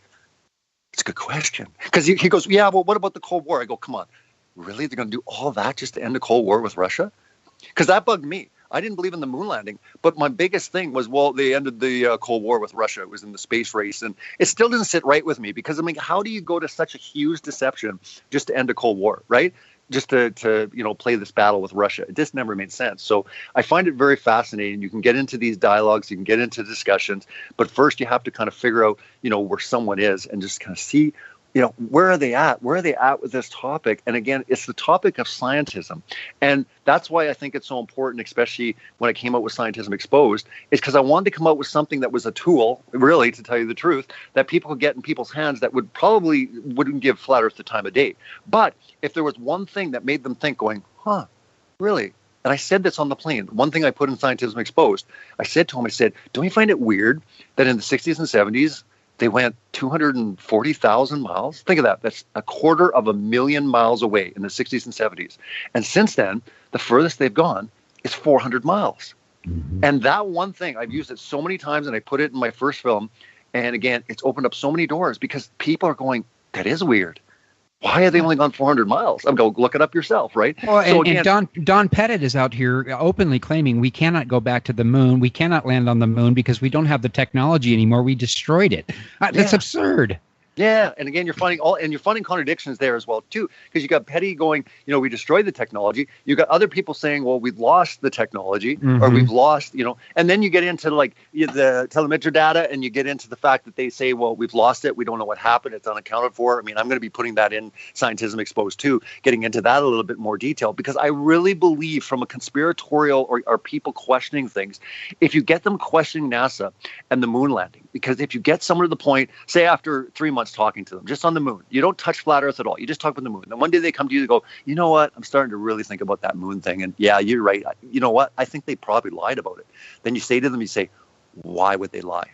it's a good question. Because he goes, yeah, well, what about the Cold War? I go, come on, really? They're going to do all that just to end the Cold War with Russia? Because that bugged me. I didn't believe in the moon landing. But my biggest thing was, well, they ended the Cold War with Russia. It was in the space race. And it still didn't sit right with me, because, I mean, how do you go to such a huge deception just to end a Cold War, right? Just to play this battle with Russia. It just never made sense. So I find it very fascinating. You can get into these dialogues, you can get into discussions, but first you have to kind of figure out, where someone is and just kind of see, where are they at? Where are they at with this topic? And again, it's the topic of scientism. And that's why I think it's so important, especially when I came out with Scientism Exposed, is because I wanted to come out with something that was a tool, really, to tell you the truth, that people could get in people's hands that wouldn't give Flat Earth the time of day. But if there was one thing that made them think, going, huh, really? And I said this on the plane. One thing I put in Scientism Exposed, I said to him, I said, don't you find it weird that in the 60s and 70s, they went 240,000 miles? Think of that. That's 250,000 miles away in the 60s and 70s. And since then, the furthest they've gone is 400 miles. Mm-hmm. And that one thing, I've used it so many times, and I put it in my first film. And again, it's opened up so many doors, because people are going, that is weird. Why have they only gone 400 miles? I'm going, look it up yourself, right? Well, and Don Pettit is out here openly claiming we cannot go back to the moon. We cannot land on the moon because we don't have the technology anymore. We destroyed it. That's absurd. Yeah, and again, you're finding contradictions there as well too, because you got Petty going, we destroyed the technology. You got other people saying, well, we've lost the technology, mm-hmm. or we've lost, and then you get into like the telemetry data, and you get into the fact that they say, well, we've lost it. We don't know what happened. It's unaccounted for. I mean, I'm going to be putting that in Scientism Exposed too, getting into that a little bit more detail, because I really believe from a conspiratorial or people questioning things, if you get them questioning NASA and the moon landing, because if you get someone to the point, say after 3 months talking to them just on the moon, you don't touch flat Earth at all, you just talk about the moon, then one day they come to you and go, you know what, I'm starting to really think about that moon thing, and yeah, you're right, you know what, I think they probably lied about it. Then you say to them, you say, why would they lie?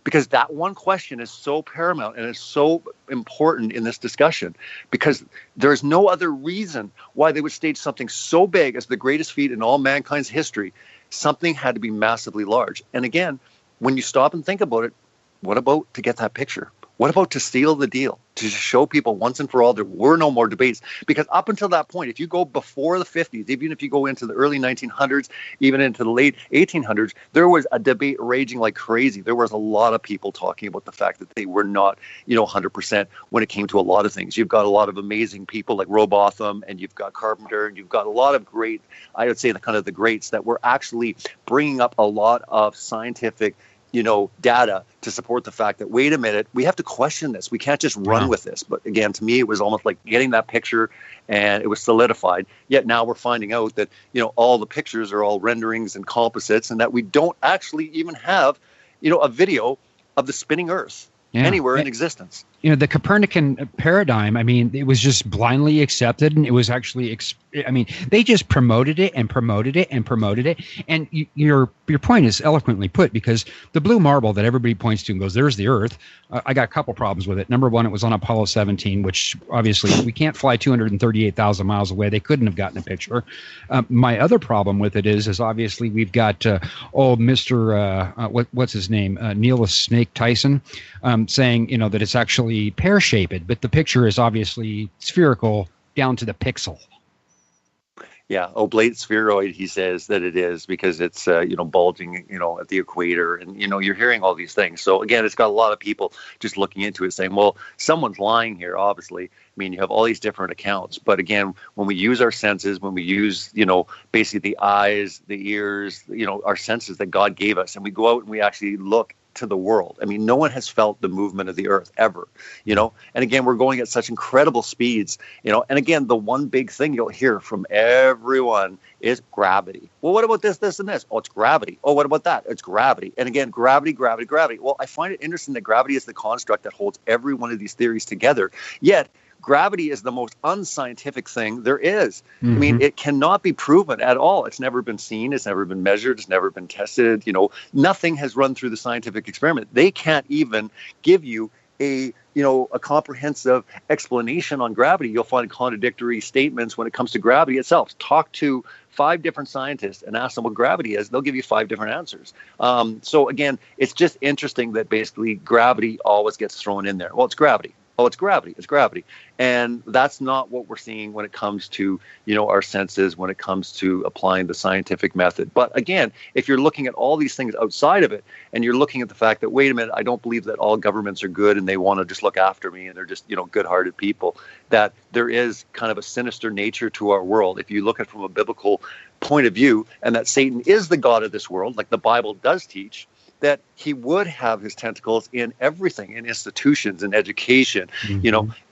Because that one question is so paramount and is so important in this discussion, because there's no other reason why they would stage something so big as the greatest feat in all mankind's history. Something had to be massively large. And again, when you stop and think about it, what about to get that picture? What about to seal the deal, to show people once and for all there were no more debates? Because up until that point, if you go before the 50s, even if you go into the early 1900s, even into the late 1800s, there was a debate raging like crazy. There was a lot of people talking about the fact that they were not, 100% when it came to a lot of things. You've got a lot of amazing people like Robotham, and you've got Carpenter, and you've got a lot of great, I would say, the greats that were actually bringing up a lot of scientific data to support the fact that, wait a minute, we have to question this. We can't just run with this. But again, to me, it was almost like getting that picture and it was solidified. Yet now we're finding out that, all the pictures are all renderings and composites, and that we don't actually even have, a video of the spinning Earth anywhere in existence. The Copernican paradigm, I mean, it was just blindly accepted, and it was actually, they just promoted it and promoted it and promoted it. And your point is eloquently put, because the blue marble that everybody points to and goes, there's the Earth. I got a couple problems with it. Number one, it was on Apollo 17, which obviously we can't fly 238,000 miles away. They couldn't have gotten a picture. My other problem with it is obviously we've got Mr. What's his name? Neil the Snake Tyson saying, that it's actually pear-shaped, but the picture is obviously spherical down to the pixel. Yeah, oblate spheroid, he says that it is, because it's, bulging, at the equator. And, you're hearing all these things. So, again, it's got a lot of people just looking into it saying, well, someone's lying here, obviously. I mean, you have all these different accounts. But, again, when we use our senses, when we use, basically the eyes, the ears, our senses that God gave us, and we go out and we actually look to the world. I mean, no one has felt the movement of the Earth ever, and again, we're going at such incredible speeds, and again, the one big thing you'll hear from everyone is gravity. Well, what about this, and this? Oh, it's gravity. Oh, what about that? It's gravity. And again, gravity. Well, I find it interesting that gravity is the construct that holds every one of these theories together, yet gravity is the most unscientific thing there is. Mm-hmm. I mean, it cannot be proven at all. It's never been seen. It's never been measured. It's never been tested. Nothing has run through the scientific experiment. They can't even give you a comprehensive explanation on gravity. You'll find contradictory statements when it comes to gravity itself. Talk to 5 different scientists and ask them what gravity is. They'll give you 5 different answers. So again, it's just interesting that basically gravity always gets thrown in there. Well, it's gravity. Oh, it's gravity. It's gravity. And that's not what we're seeing when it comes to, our senses, when it comes to applying the scientific method. But again, if you're looking at all these things outside of it, and you're looking at the fact that, wait a minute, I don't believe that all governments are good and they want to just look after me and they're just, good-hearted people, that there is kind of a sinister nature to our world. If you look at it from a biblical point of view, and that Satan is the god of this world, like the Bible does teach, that he would have his tentacles in everything, in institutions and education,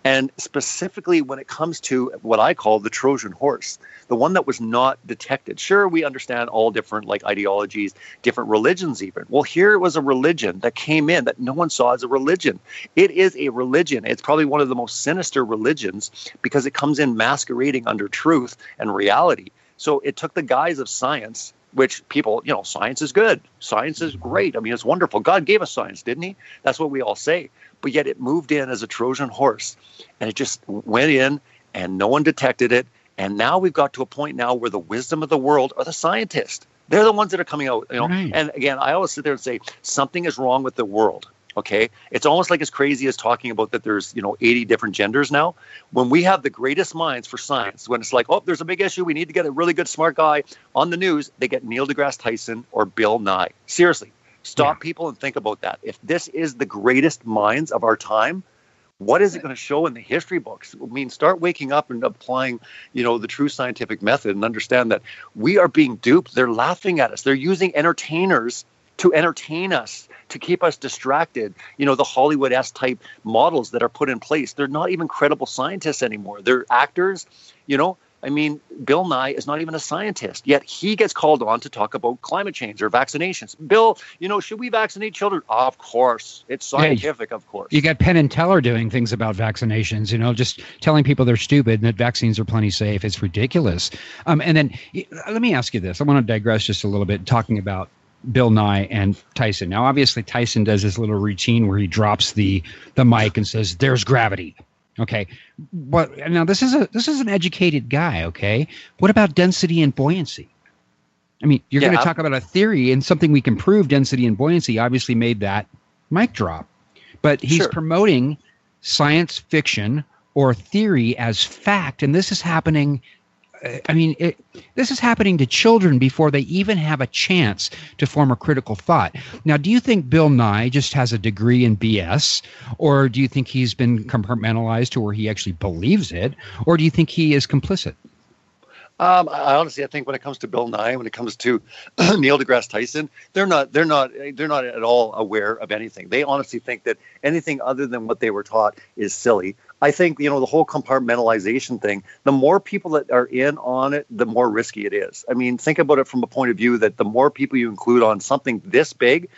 and specifically when it comes to what I call the Trojan horse, the one that was not detected. Sure, we understand all different ideologies, different religions even. Well, here was a religion that came in that no one saw as a religion. It is a religion. It's probably one of the most sinister religions because it comes in masquerading under truth and reality. So it took the guise of science, which people, science is good. Science is great. I mean, it's wonderful. God gave us science, didn't he? That's what we all say. But yet it moved in as a Trojan horse, and it just went in and no one detected it. And now we've got to a point now where the wisdom of the world are the scientists. They're the ones that are coming out, Right. And again, I always sit there and say something is wrong with the world. Okay, it's almost like as crazy as talking about that there's 80 different genders now. When we have the greatest minds for science, when it's like, oh, there's a big issue, we need to get a really good smart guy on the news, they get Neil deGrasse Tyson or Bill Nye. Seriously, stop people and think about that. If this is the greatest minds of our time, what is it going to show in the history books? I mean, start waking up and applying, the true scientific method and understand that we are being duped. They're laughing at us. They're using entertainers to entertain us, to keep us distracted. The Hollywood-esque type models that are put in place, they're not even credible scientists anymore. They're actors, I mean, Bill Nye is not even a scientist, yet he gets called on to talk about climate change or vaccinations. Bill, should we vaccinate children? Of course. It's scientific, of course. You got Penn and Teller doing things about vaccinations, just telling people they're stupid and that vaccines are plenty safe. It's ridiculous. And then let me ask you this. I want to digress just a little bit, talking about Bill Nye and Tyson. Now, obviously, Tyson does this little routine where he drops the mic and says, "There's gravity." Okay, but now this is an educated guy. Okay, what about density and buoyancy? I mean, you're going to talk about a theory and something we can prove. Density and buoyancy obviously made that mic drop, but he's promoting science fiction or theory as fact, and this is happening. This is happening to children before they even have a chance to form a critical thought. Now, do you think Bill Nye just has a degree in BS, or do you think he's been compartmentalized to where he actually believes it, or do you think he is complicit? I think when it comes to Bill Nye, when it comes to Neil deGrasse Tyson, they're not at all aware of anything. They honestly think that anything other than what they were taught is silly. I think, the whole compartmentalization thing, the more people that are in on it, the more risky it is. I mean, think about it from a point of view that the more people you include on something this big,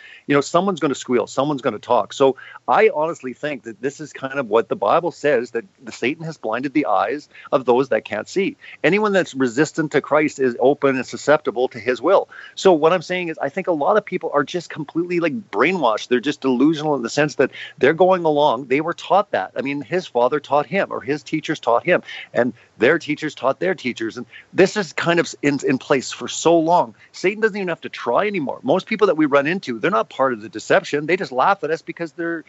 someone's going to squeal, someone's going to talk. So I honestly think that this is kind of what the Bible says, that Satan has blinded the eyes of those that can't see. Anyone that's resistant to Christ is open and susceptible to his will. So what I'm saying is I think a lot of people are just completely brainwashed. They're just delusional in the sense that they're going along. They were taught that. I mean, his father taught him, or his teachers taught him, and their teachers taught their teachers. And this is kind of in place for so long. Satan doesn't even have to try anymore. Most people that we run into, they're not part of the deception. They just laugh at us because they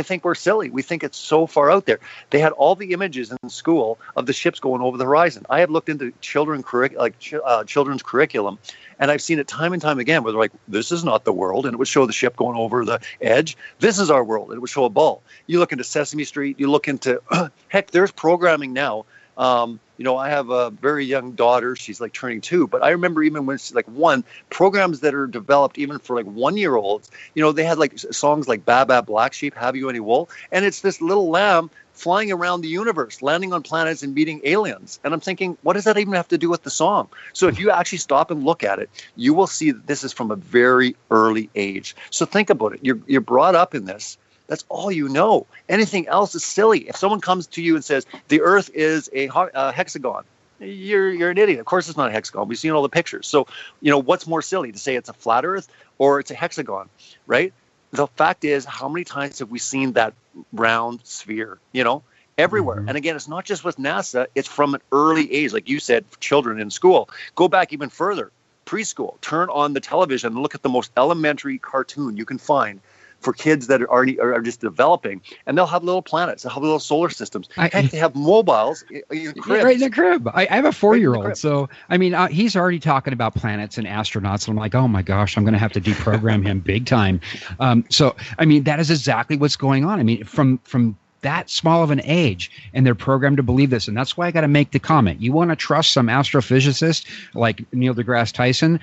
think we're silly. We think it's so far out there. They had all the images in school of the ships going over the horizon. I have looked into children's curriculum, and I've seen it time and time again where they're like, this is not the world. And it would show the ship going over the edge. This is our world. And it would show a ball. You look into Sesame Street. You look into, heck, there's programming now. I have a very young daughter. She's turning 2. But I remember even when she's 1, programs that are developed even for 1-year-olds, they had songs like Baa Baa Black Sheep, Have You Any Wool? And it's this little lamb flying around the universe, landing on planets and meeting aliens. And I'm thinking, what does that even have to do with the song? So if you actually stop and look at it, you will see that this is from a very early age. So think about it. You're brought up in this. That's all you know. Anything else is silly. If someone comes to you and says, the Earth is a hexagon, you're an idiot. Of course it's not a hexagon. We've seen all the pictures. So, what's more silly, to say it's a flat Earth or it's a hexagon, right? The fact is, how many times have we seen that round sphere, everywhere? And again, it's not just with NASA. It's from an early age, like you said, children in school. Go back even further, preschool. Turn on the television and look at the most elementary cartoon you can find for kids that are just developing, and they'll have little planets, they'll have little solar systems. They have mobiles in cribs. Right in the crib. I have a 4-year-old, so I mean, he's already talking about planets and astronauts, and I'm like, oh my gosh, I'm going to have to deprogram him big time. So I mean, that is exactly what's going on. I mean, from that small of an age, and they're programmed to believe this. And that's why I got to make the comment. You want to trust some astrophysicist like Neil deGrasse Tyson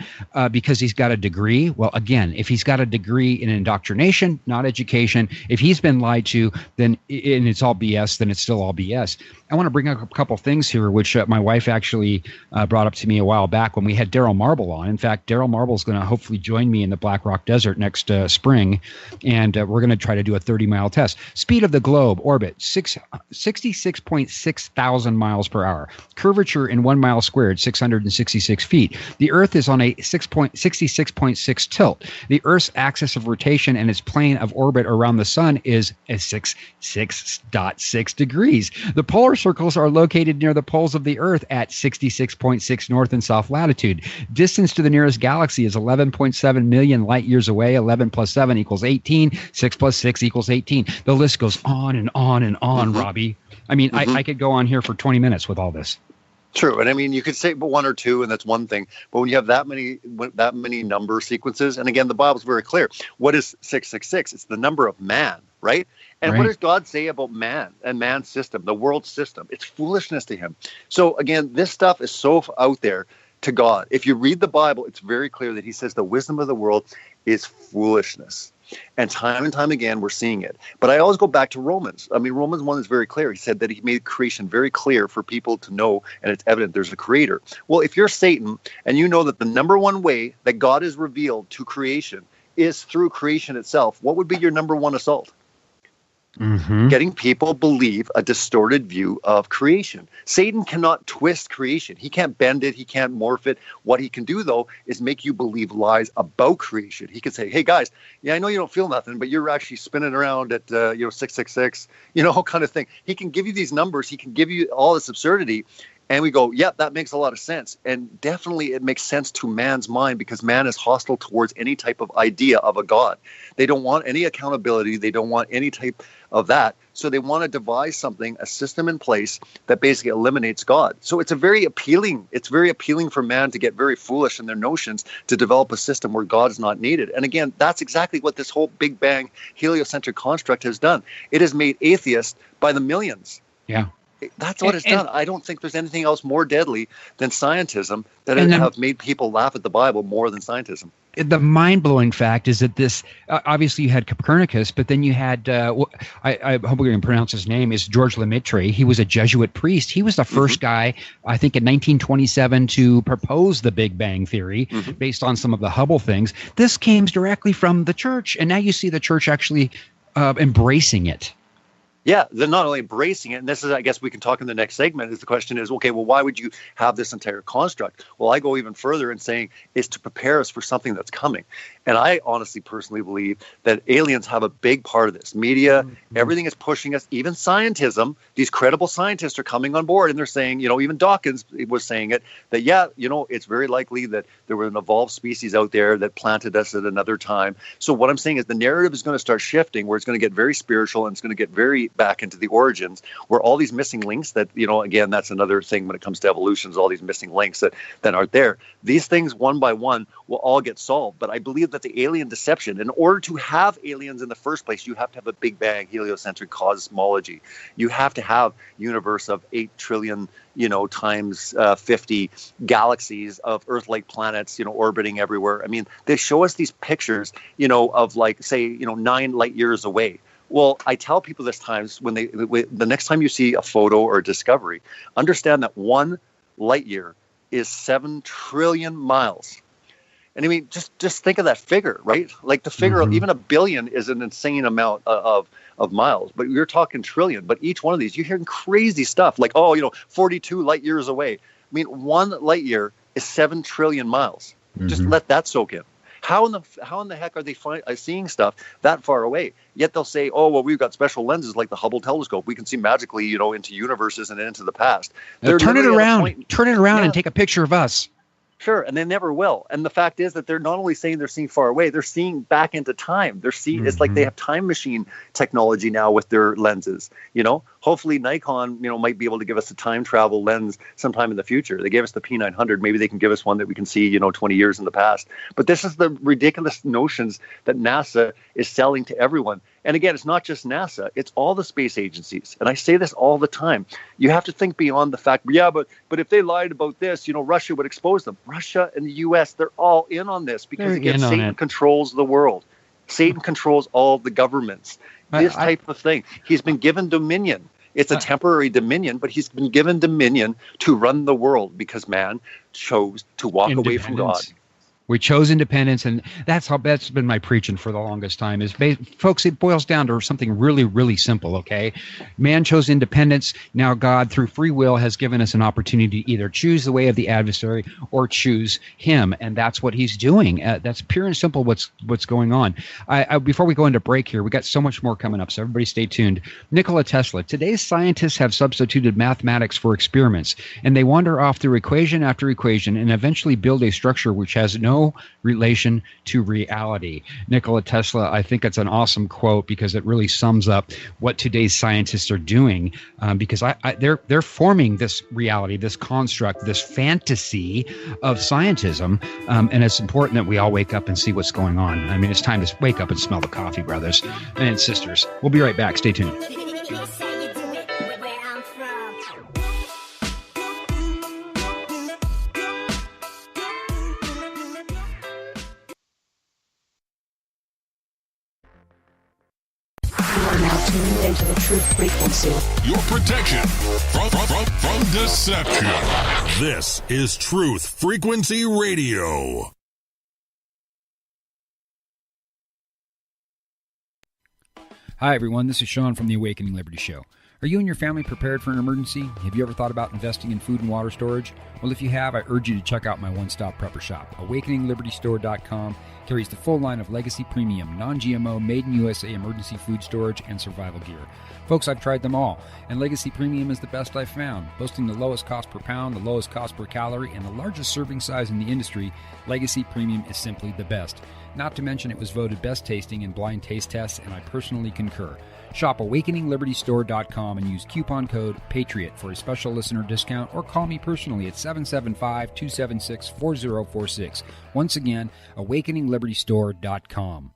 because he's got a degree? Well, again, if he's got a degree in indoctrination, not education, if he's been lied to, then and it's all BS, then it's still all BS. I want to bring up a couple things here, which my wife actually brought up to me a while back when we had Daryl Marble on. In fact, Daryl Marble is going to hopefully join me in the Black Rock Desert next spring, and we're going to try to do a 30-mile test. Speed of the globe, orbit, 66.6 thousand miles per hour. Curvature in 1 mile squared, 666 feet. The Earth is on a 66.6 tilt. The Earth's axis of rotation and its plane of orbit around the sun is 6.6 degrees. The polar circles are located near the poles of the Earth at 66.6 north and south latitude. Distance to the nearest galaxy is 11.7 million light years away. 11 plus 7 equals 18. 6 plus 6 equals 18. The list goes on and on and on, Robbie. I mean, I could go on here for 20 minutes with all this. True. And I mean, you could say but 1 or 2, and that's one thing. But when you have that many number sequences, and again, the Bible's very clear. What is 666? It's the number of man, right? And what does God say about man and man's system, the world system? It's foolishness to him. So again, this stuff is so out there to God. If you read the Bible, it's very clear that he says the wisdom of the world is foolishness. And time again, we're seeing it. But I always go back to Romans. I mean, Romans 1 is very clear. He said that he made creation very clear for people to know, and it's evident there's a creator. Well, if you're Satan and you know that the number one way that God is revealed to creation is through creation itself, what would be your number one assault? Getting people believe a distorted view of creation. Satan cannot twist creation. He can't bend it. He can't morph it. What he can do, though, is make you believe lies about creation. He can say, hey, guys, yeah, I know you don't feel nothing, but you're actually spinning around at, 666, kind of thing. He can give you these numbers. He can give you all this absurdity. And we go, yeah, that makes a lot of sense. And definitely it makes sense to man's mind because man is hostile towards any type of idea of a God. They don't want any accountability. They don't want any type of that. So they want to devise something, a system in place that basically eliminates God. So it's very appealing for man to get very foolish in their notions to develop a system where God is not needed. And again, that's exactly what this whole Big Bang heliocentric construct has done. It has made atheists by the millions. Yeah. That's what it's done. I don't think there's anything else more deadly than scientism that have made people laugh at the Bible more than scientism. The mind-blowing fact is that this, obviously you had Copernicus, but then you had, I hope we can pronounce his name, is George Lemaitre. He was a Jesuit priest. He was the first guy, I think in 1927, to propose the Big Bang Theory based on some of the Hubble things. This came directly from the church, and now you see the church actually embracing it. Yeah, they're not only embracing it, and this is, I guess we can talk in the next segment, is the question is, okay, well, why would you have this entire construct? Well, I go even further in saying it's to prepare us for something that's coming. And I honestly, personally believe that aliens have a big part of this. Media, everything is pushing us, even scientism. These credible scientists are coming on board and they're saying, even Dawkins was saying it, that, it's very likely that there were an evolved species out there that planted us at another time. So what I'm saying is the narrative is going to start shifting where it's going to get very spiritual and it's going to get very back into the origins where all these missing links that, again, that's another thing when it comes to evolutions, all these missing links that aren't there. These things one by one will all get solved. But I believe that the alien deception, in order to have aliens in the first place, you have to have a Big Bang heliocentric cosmology. You have to have universe of 8 trillion, times 50 galaxies of Earth-like planets, orbiting everywhere. I mean, they show us these pictures, of like, say, 9 light years away. Well, I tell people this times the next time you see a photo or a discovery, understand that 1 light year is 7 trillion miles. And I mean, just think of that figure, right? Like the figure of even a billion is an insane amount of miles, but you're talking trillion. But each one of these, you're hearing crazy stuff like, 42 light years away. I mean, 1 light year is 7 trillion miles. Just let that soak in. How in the heck are they seeing stuff that far away? Yet they'll say, oh, well, we've got special lenses like the Hubble telescope. We can see magically, into universes and into the past. Turn it around and take a picture of us. Sure, and they never will. And the fact is that they're not only saying they're seeing far away, they're seeing back into time. They're seeing it's like they have time machine technology now with their lenses. Hopefully Nikon, might be able to give us a time travel lens sometime in the future. They gave us the P900. Maybe they can give us one that we can see, 20 years in the past. But this is the ridiculous notions that NASA is selling to everyone. And again, it's not just NASA, it's all the space agencies. And I say this all the time. You have to think beyond the fact, but if they lied about this, Russia would expose them. Russia and the US, they're all in on this because again, Satan controls the world. Satan controls all the governments. This type of thing. He's been given dominion. It's a temporary dominion, but he's been given dominion to run the world because man chose to walk away from God. We chose independence, and that's been my preaching for the longest time. Folks, it boils down to something really, really simple. Okay, man chose independence. Now God, through free will, has given us an opportunity to either choose the way of the adversary or choose Him, and that's what He's doing. That's pure and simple. What's going on? Before we go into break here, we got so much more coming up. So everybody, stay tuned. Nikola Tesla. Today's scientists have substituted mathematics for experiments, and they wander off through equation after equation, and eventually build a structure which has no relation to reality. Nikola Tesla, I think it's an awesome quote because it really sums up what today's scientists are doing, because they're forming this reality, this construct, this fantasy of scientism, and it's important that we all wake up and see what's going on. I mean, it's time to wake up and smell the coffee, brothers and sisters. We'll be right back. Stay tuned. Into the truth frequency. Your protection from deception. This is Truth Frequency Radio. Hi, everyone. This is Sean from the Awakening Liberty Show. Are you and your family prepared for an emergency? Have you ever thought about investing in food and water storage? Well, if you have, I urge you to check out my one-stop prepper shop. AwakeningLibertyStore.com carries the full line of legacy premium, non-GMO, made-in-USA emergency food storage and survival gear. Folks, I've tried them all, and Legacy Premium is the best I've found. Boasting the lowest cost per pound, the lowest cost per calorie, and the largest serving size in the industry, Legacy Premium is simply the best. Not to mention it was voted best tasting in blind taste tests, and I personally concur. Shop AwakeningLibertyStore.com and use coupon code PATRIOT for a special listener discount, or call me personally at 775-276-4046. Once again, AwakeningLibertyStore.com.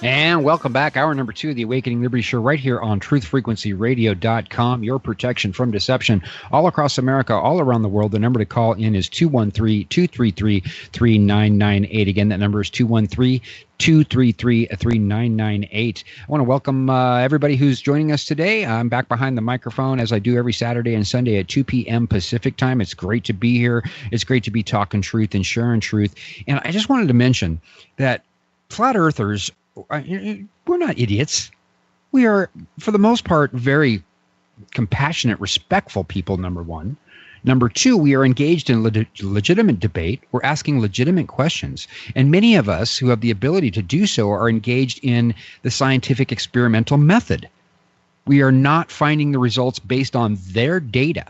And welcome back. Hour number 2 of the Awakening Liberty Show right here on truthfrequencyradio.com. Your protection from deception all across America, all around the world. The number to call in is 213-233-3998. Again, that number is 213-233-3998. I want to welcome everybody who's joining us today. I'm back behind the microphone as I do every Saturday and Sunday at 2 p.m. Pacific time. It's great to be here. It's great to be talking truth and sharing truth. And I just wanted to mention that flat earthers, we're not idiots. We are, for the most part, very compassionate, respectful people, number one. Number two, we are engaged in legitimate debate. We're asking legitimate questions. And many of us who have the ability to do so are engaged in the scientific experimental method. We are not finding the results based on their data.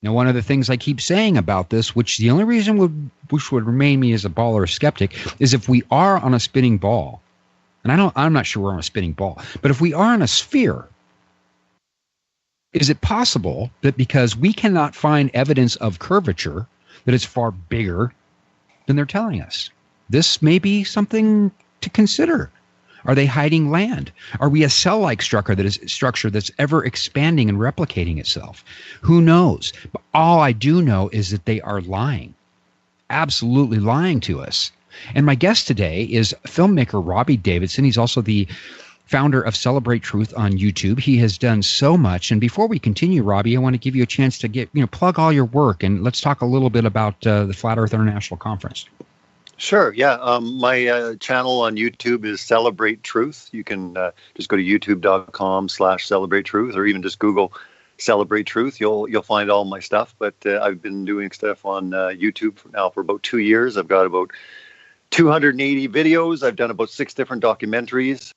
Now, one of the things I keep saying about this, which the only reason which would remain me as a baller skeptic, is if we are on a spinning ball, and I'm not sure we're on a spinning ball, but if we are on a sphere, is it possible that because we cannot find evidence of curvature, that it's far bigger than they're telling us? This may be something to consider. Are they hiding land? Are we a cell-like structure that's ever expanding and replicating itself? Who knows? But all I do know is that they are lying, absolutely lying to us. And my guest today is filmmaker Robbie Davidson. He's also the founder of Celebrate Truth on YouTube. He has done so much. And before we continue, Robbie, I want to give you a chance to plug all your work, and let's talk a little bit about the Flat Earth International Conference. Sure. Yeah. My channel on YouTube is Celebrate Truth. You can just go to youtube.com/Celebrate Truth, or even just Google Celebrate Truth. You'll find all my stuff. But I've been doing stuff on YouTube for about 2 years. I've got about 280 videos. I've done about 6 different documentaries.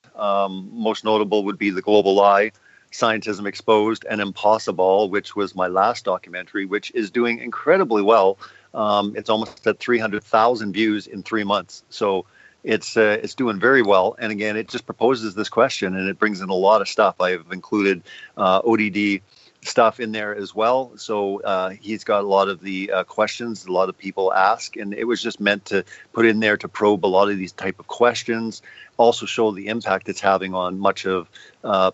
Most notable would be The Global Lie, Scientism Exposed, and Impossiball, which was my last documentary, which is doing incredibly well. It's almost at 300,000 views in 3 months. So it's doing very well. And again, it just proposes this question, and it brings in a lot of stuff. I've included ODD stuff in there as well. So he's got a lot of the questions a lot of people ask, and it was just meant to put in there to probe a lot of these type of questions, also show the impact it's having on much of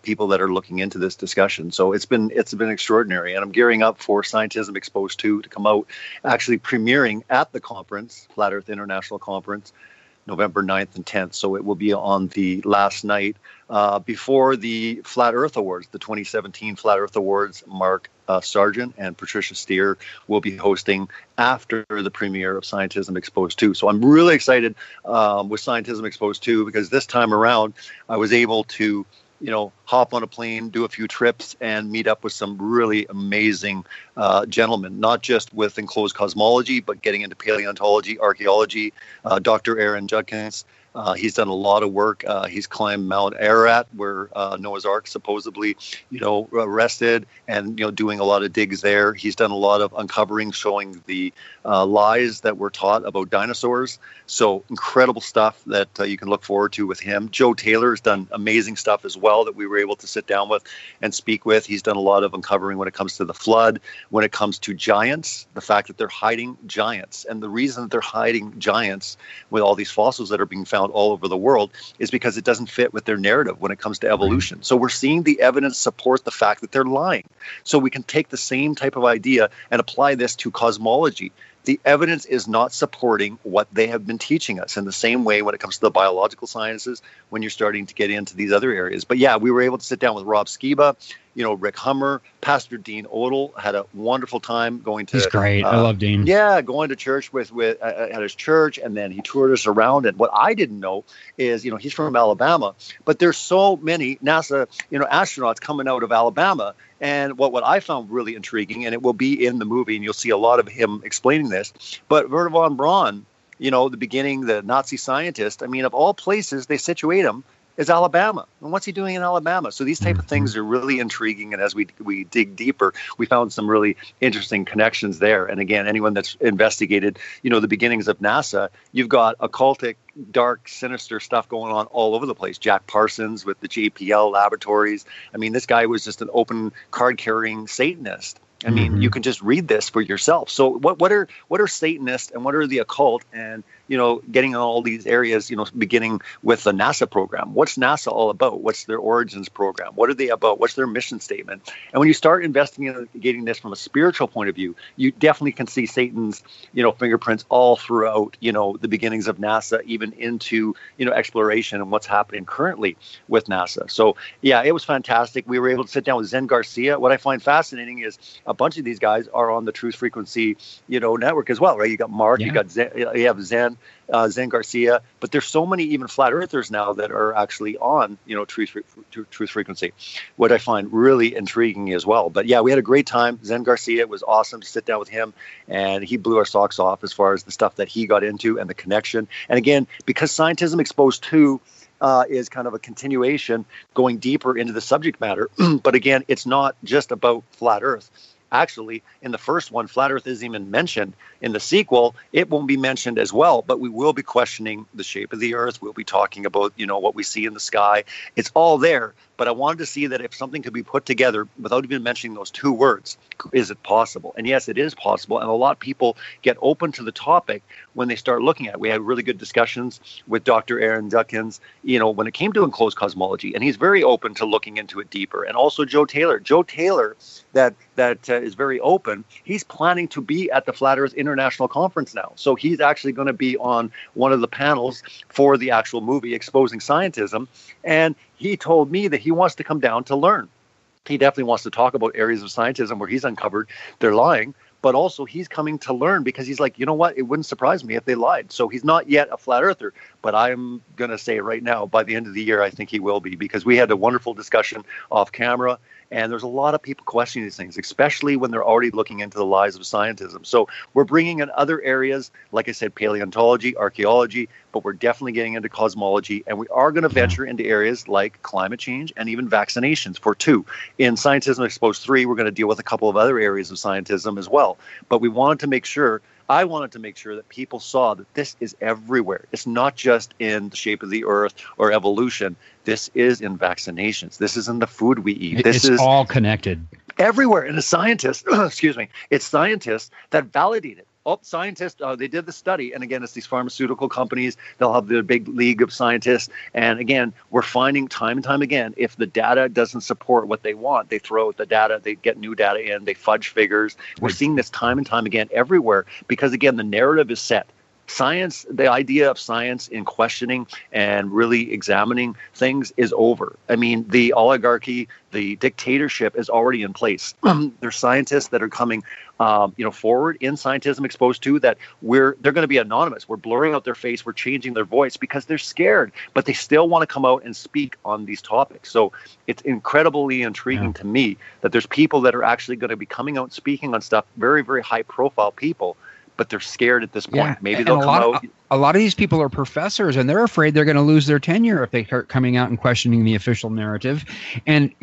people that are looking into this discussion. So it's been extraordinary, and I'm gearing up for Scientism Exposed 2 to come out, actually premiering at the conference, Flat Earth International Conference, November 9th and 10th. So it will be on the last night before the Flat Earth Awards, the 2017 Flat Earth Awards. Mark Sargent and Patricia Steer will be hosting after the premiere of Scientism Exposed 2. So I'm really excited with Scientism Exposed 2, because this time around I was able to hop on a plane, do a few trips, and meet up with some really amazing gentlemen, not just with enclosed cosmology, but getting into paleontology, archaeology. Dr. Aaron Judkins, he's done a lot of work. He's climbed Mount Ararat, where Noah's Ark supposedly, rested, and doing a lot of digs there. He's done a lot of uncovering, showing the lies that were taught about dinosaurs. So incredible stuff that you can look forward to with him. Joe Taylor has done amazing stuff as well that we were were able to sit down with and speak with. He's done a lot of uncovering when it comes to the flood, when it comes to giants, the fact that they're hiding giants. And the reason that they're hiding giants with all these fossils that are being found all over the world is because it doesn't fit with their narrative when it comes to evolution. So we're seeing the evidence support the fact that they're lying. So we can take the same type of idea and apply this to cosmology. The evidence is not supporting what they have been teaching us in the same way when it comes to the biological sciences, when you're starting to get into these other areas. But yeah, we were able to sit down with Rob Skiba, Rick Hummer, Pastor Dean Odell. Had a wonderful time going to. He's great. I love Dean. Yeah, going to church with at his church, and then he toured us around. And what I didn't know is, he's from Alabama, but there's so many NASA, astronauts coming out of Alabama. And what I found really intriguing, and it will be in the movie, and you'll see a lot of him explaining this, but Wernher von Braun, the Nazi scientist, of all places they situate him, is Alabama. And what's he doing in Alabama? So these type of things are really intriguing. And as we dig deeper, we found some really interesting connections there. And again, anyone that's investigated, the beginnings of NASA, you've got occultic, dark, sinister stuff going on all over the place. Jack Parsons with the JPL laboratories. This guy was just an open card-carrying Satanist. You can just read this for yourself. So what are Satanists and what are the occult, and getting in all these areas, beginning with the NASA program. What's NASA all about? What's their origins program? What are they about? What's their mission statement? And when you start investigating this from a spiritual point of view, you definitely can see Satan's, fingerprints all throughout, the beginnings of NASA, even into, exploration and what's happening currently with NASA. So yeah, it was fantastic. We were able to sit down with Zen Garcia. What I find fascinating is a bunch of these guys are on the Truth Frequency, network as well, right? You got Mark, you got Zen, you have Zen Garcia, but there's so many even flat earthers now that are actually on, Truth Frequency. What I find really intriguing as well. But yeah, we had a great time. Zen Garcia, it was awesome to sit down with him, and he blew our socks off as far as the stuff that he got into and the connection. And again, because Scientism Exposed 2 is kind of a continuation going deeper into the subject matter. But again, it's not just about flat Earth. Actually, in the first one, flat Earth isn't even mentioned. In the sequel, it won't be mentioned as well, but we will be questioning the shape of the Earth. We'll be talking about, what we see in the sky. It's all there, but I wanted to see that if something could be put together without even mentioning those two words, is it possible? And yes, it is possible, and a lot of people get open to the topic when they start looking at it. We had really good discussions with Dr. Aaron Duckins, when it came to enclosed cosmology, and he's very open to looking into it deeper. And also Joe Taylor, that is very open. He's planning to be at the Flat Earth International Conference now. So he's actually going to be on one of the panels for the actual movie Exposing Scientism. And he told me that he wants to come down to learn. He definitely wants to talk about areas of scientism where he's uncovered they're lying. But also he's coming to learn because he's like, you know what? It wouldn't surprise me if they lied. So he's not yet a flat earther, but I'm going to say right now, by the end of the year, I think he will be, because we had a wonderful discussion off camera. And there's a lot of people questioning these things, especially when they're already looking into the lies of scientism. So we're bringing in other areas, like I said, paleontology, archaeology, but we're definitely getting into cosmology. And we are going to venture into areas like climate change and even vaccinations for 2. In Scientism Exposed 3, we're going to deal with a couple of other areas of scientism as well. But I wanted to make sure that people saw that this is everywhere. It's not just in the shape of the Earth or evolution. This is in vaccinations. This is in the food we eat. This is all connected everywhere. And a scientist, it's scientists that validate it. Scientists, they did the study. And again, it's these pharmaceutical companies. They'll have their big league of scientists. And again, we're finding time and time again, if the data doesn't support what they want, they throw out the data, they get new data in, they fudge figures. We're seeing this time and time again everywhere because, again, the narrative is set. Science, the idea of science in questioning and really examining things is over. The oligarchy, the dictatorship is already in place. There's scientists that are coming forward in Scientism Exposed 2 that they're going to be anonymous. We're blurring out their face. We're changing their voice because they're scared, but they still want to come out and speak on these topics. So it's incredibly intriguing to me that there's people that are actually going to be coming out and speaking on stuff, very, very high profile people, but they're scared at this point. Yeah. Maybe they'll come out. A lot of these people are professors, and they're afraid they're going to lose their tenure if they start coming out and questioning the official narrative. And,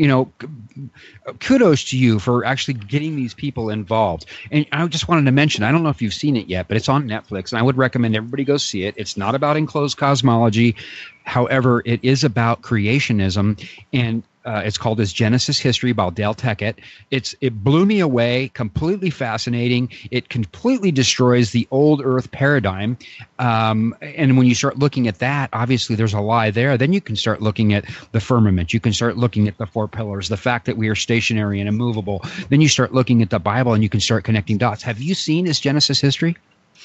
kudos to you for actually getting these people involved. And I just wanted to mention, I don't know if you've seen it yet, but it's on Netflix, and I would recommend everybody go see it. It's not about enclosed cosmology. However, it is about creationism. And It's called His Genesis History by Dale Tackett. It blew me away, completely fascinating. It completely destroys the old Earth paradigm. And when you start looking at that, obviously there's a lie there. Then you can start looking at the firmament. You can start looking at the four pillars, the fact that we are stationary and immovable. Then you start looking at the Bible and you can start connecting dots. Have you seen His Genesis History?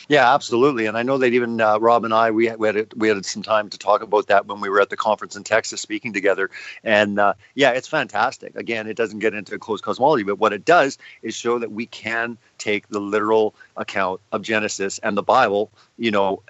Yeah, absolutely. And I know that even Rob and I, we had some time to talk about that when we were at the conference in Texas speaking together. And yeah, it's fantastic. Again, it doesn't get into closed cosmology, but what it does is show that we can take the literal account of Genesis and the Bible,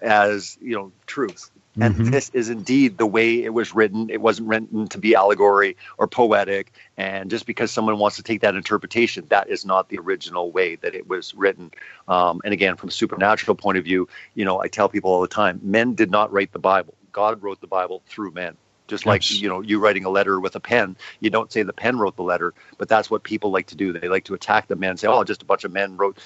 as, truth. And this is indeed the way it was written. It wasn't written to be allegory or poetic. And just because someone wants to take that interpretation, that is not the original way that it was written. And again, from a supernatural point of view, I tell people all the time, men did not write the Bible. God wrote the Bible through men. Just like, you writing a letter with a pen, you don't say the pen wrote the letter, but that's what people like to do. They like to attack the men, say, oh, just a bunch of men wrote,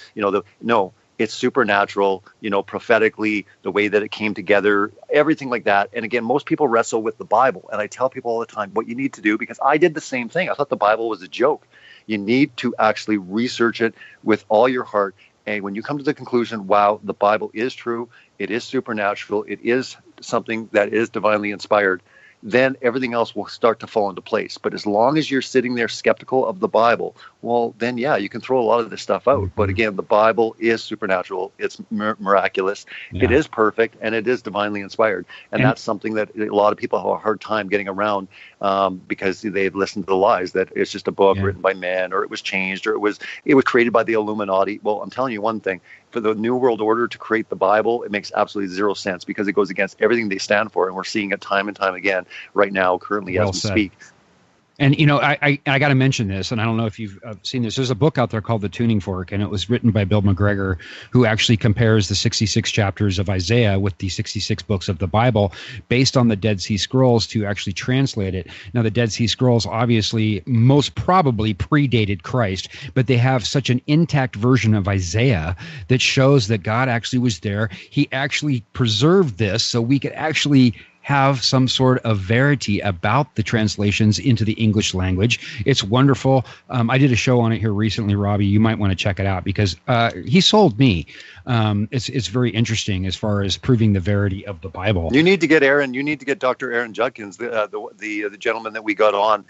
no. It's supernatural, prophetically, the way that it came together, everything like that. And again, most people wrestle with the Bible. And I tell people all the time what you need to do, because I did the same thing. I thought the Bible was a joke. You need to actually research it with all your heart. And when you come to the conclusion, wow, the Bible is true, it is supernatural, it is something that is divinely inspired, then everything else will start to fall into place. But as long as you're sitting there skeptical of the Bible, well, then, yeah, you can throw a lot of this stuff out. But again, the Bible is supernatural. It's miraculous. Yeah. It is perfect, and it is divinely inspired. And that's something that a lot of people have a hard time getting around because they've listened to the lies that it's just a book written by men, or it was changed, or it was created by the Illuminati. Well, I'm telling you one thing. For the New World Order to create the Bible, it makes absolutely zero sense, because it goes against everything they stand for. And we're seeing it time and time again right now, currently, as we speak. And, I got to mention this, and I don't know if you've seen this. There's a book out there called The Tuning Fork, and it was written by Bill McGregor, who actually compares the 66 chapters of Isaiah with the 66 books of the Bible based on the Dead Sea Scrolls to actually translate it. Now, the Dead Sea Scrolls obviously most probably predated Christ, but they have such an intact version of Isaiah that shows that God actually was there. He actually preserved this so we could actually have some sort of verity about the translations into the English language. It's wonderful. I did a show on it here recently, Robbie. You might want to check it out, because he sold me. It's very interesting as far as proving the verity of the Bible. You need to get Aaron. You need to get Dr. Aaron Judkins, the gentleman that we got on,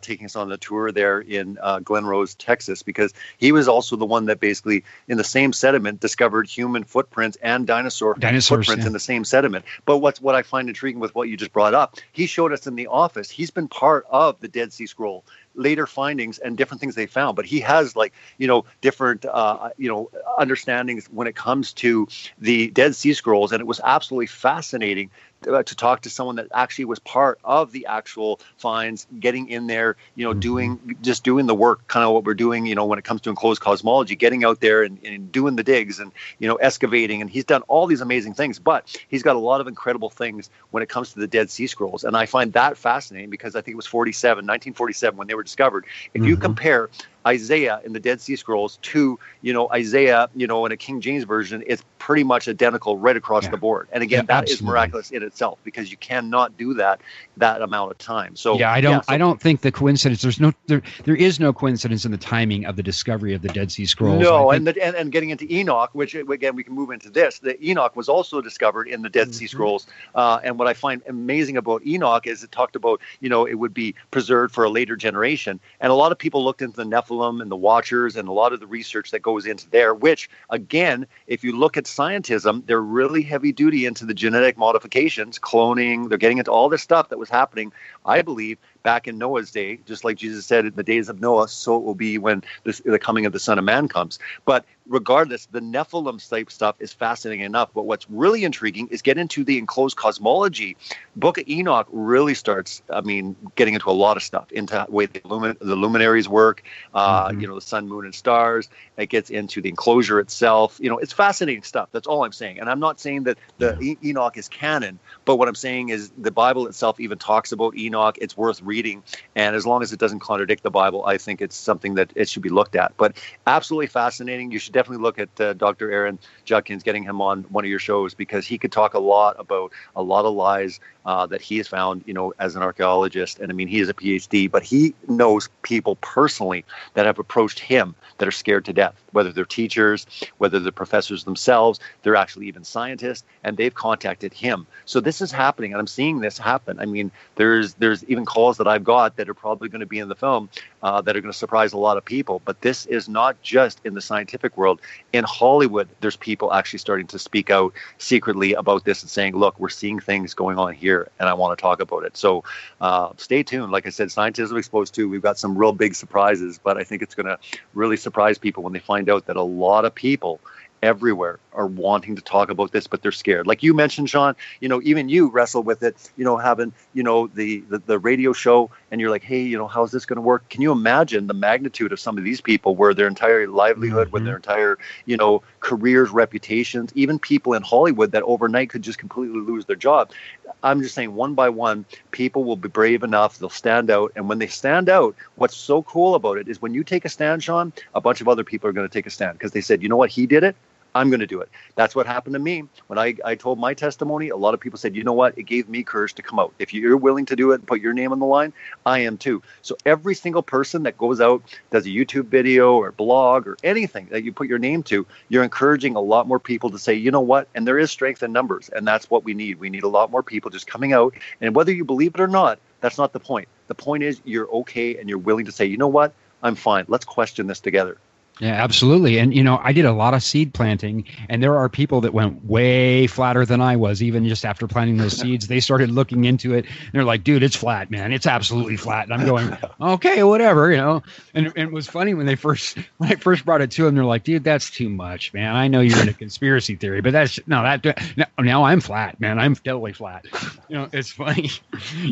taking us on the tour there in Glen Rose, Texas, because he was also the one that basically, in the same sediment, discovered human footprints and dinosaur footprints in the same sediment. But what I find intriguing with what you just brought up, he showed us in the office. He's been part of the Dead Sea Scroll later findings and different things they found, but he has different understandings when it comes to the Dead Sea Scrolls. And it was absolutely fascinating to talk to someone that actually was part of the actual finds, getting in there, doing the work, kind of what we're doing, when it comes to enclosed cosmology, getting out there and doing the digs and, excavating. And he's done all these amazing things, but he's got a lot of incredible things when it comes to the Dead Sea Scrolls. And I find that fascinating, because I think it was 1947 when they were discovered. If you compare Isaiah in the Dead Sea Scrolls to, Isaiah, in a King James version, it's pretty much identical right across the board. And again, that is miraculous in itself, because you cannot do that amount of time. So I don't think the coincidence. There is no coincidence in the timing of the discovery of the Dead Sea Scrolls. No, and getting into Enoch, which again we can move into this. The Enoch was also discovered in the Dead Sea Scrolls, and what I find amazing about Enoch is it talked about it would be preserved for a later generation, and a lot of people looked into the Nephilim and the Watchers and a lot of the research that goes into there, which again, if you look at scientism, they're really heavy duty into the genetic modifications, cloning. They're getting into all this stuff that was happening, I believe, back in Noah's day, just like Jesus said, in the days of Noah, so it will be when the coming of the Son of Man comes. But regardless, the Nephilim type stuff is fascinating enough. But what's really intriguing is get into the enclosed cosmology. Book of Enoch really starts, getting into a lot of stuff, into the way the luminaries work, the sun, moon, and stars. It gets into the enclosure itself. It's fascinating stuff. That's all I'm saying. And I'm not saying that the Enoch is canon, but what I'm saying is the Bible itself even talks about Enoch. It's worth reading. reading. And as long as it doesn't contradict the Bible, I think it's something that it should be looked at. But absolutely fascinating. You should definitely look at Dr. Aaron Judkins, getting him on one of your shows, because he could talk a lot about a lot of lies that he has found, as an archaeologist. And I mean, he is a PhD, but he knows people personally that have approached him that are scared to death, whether they're teachers, whether they're professors themselves, they're actually even scientists, and they've contacted him. So this is happening, and I'm seeing this happen. I mean, there's even calls that I've got that are probably going to be in the film that are going to surprise a lot of people. But this is not just in the scientific world. In Hollywood, there's people actually starting to speak out secretly about this and saying, look, we're seeing things going on here, and I want to talk about it. So stay tuned. Like I said, Scientism Exposed 2, we've got some real big surprises, but I think it's going to really surprise people when they find out that a lot of people everywhere are wanting to talk about this, but they're scared. Like you mentioned, Sean, even you wrestle with it, having, the radio show, and you're like, hey, how's this going to work? Can you imagine the magnitude of some of these people where their entire livelihood, with their entire, careers, reputations, even people in Hollywood that overnight could just completely lose their job. I'm just saying, one by one, people will be brave enough, they'll stand out. And when they stand out, what's so cool about it is when you take a stand, Sean, a bunch of other people are going to take a stand because they said, you know what, he did it, I'm going to do it. That's what happened to me. When I told my testimony, a lot of people said, you know what, it gave me courage to come out. If you're willing to do it and put your name on the line, I am too. So every single person that goes out, does a YouTube video or blog or anything that you put your name to, you're encouraging a lot more people to say, you know what, and there is strength in numbers, and that's what we need. We need a lot more people just coming out. And whether you believe it or not, that's not the point. The point is you're okay and you're willing to say, you know what, I'm fine. Let's question this together. Yeah, absolutely. And, I did a lot of seed planting, and there are people that went way flatter than I was, even just after planting those seeds. They started looking into it, and they're like, dude, it's flat, man. It's absolutely flat. And I'm going, okay, whatever, And it was funny when I first brought it to them, they're like, dude, that's too much, man. I know you're in a conspiracy theory, but now I'm flat, man. I'm totally flat. It's funny.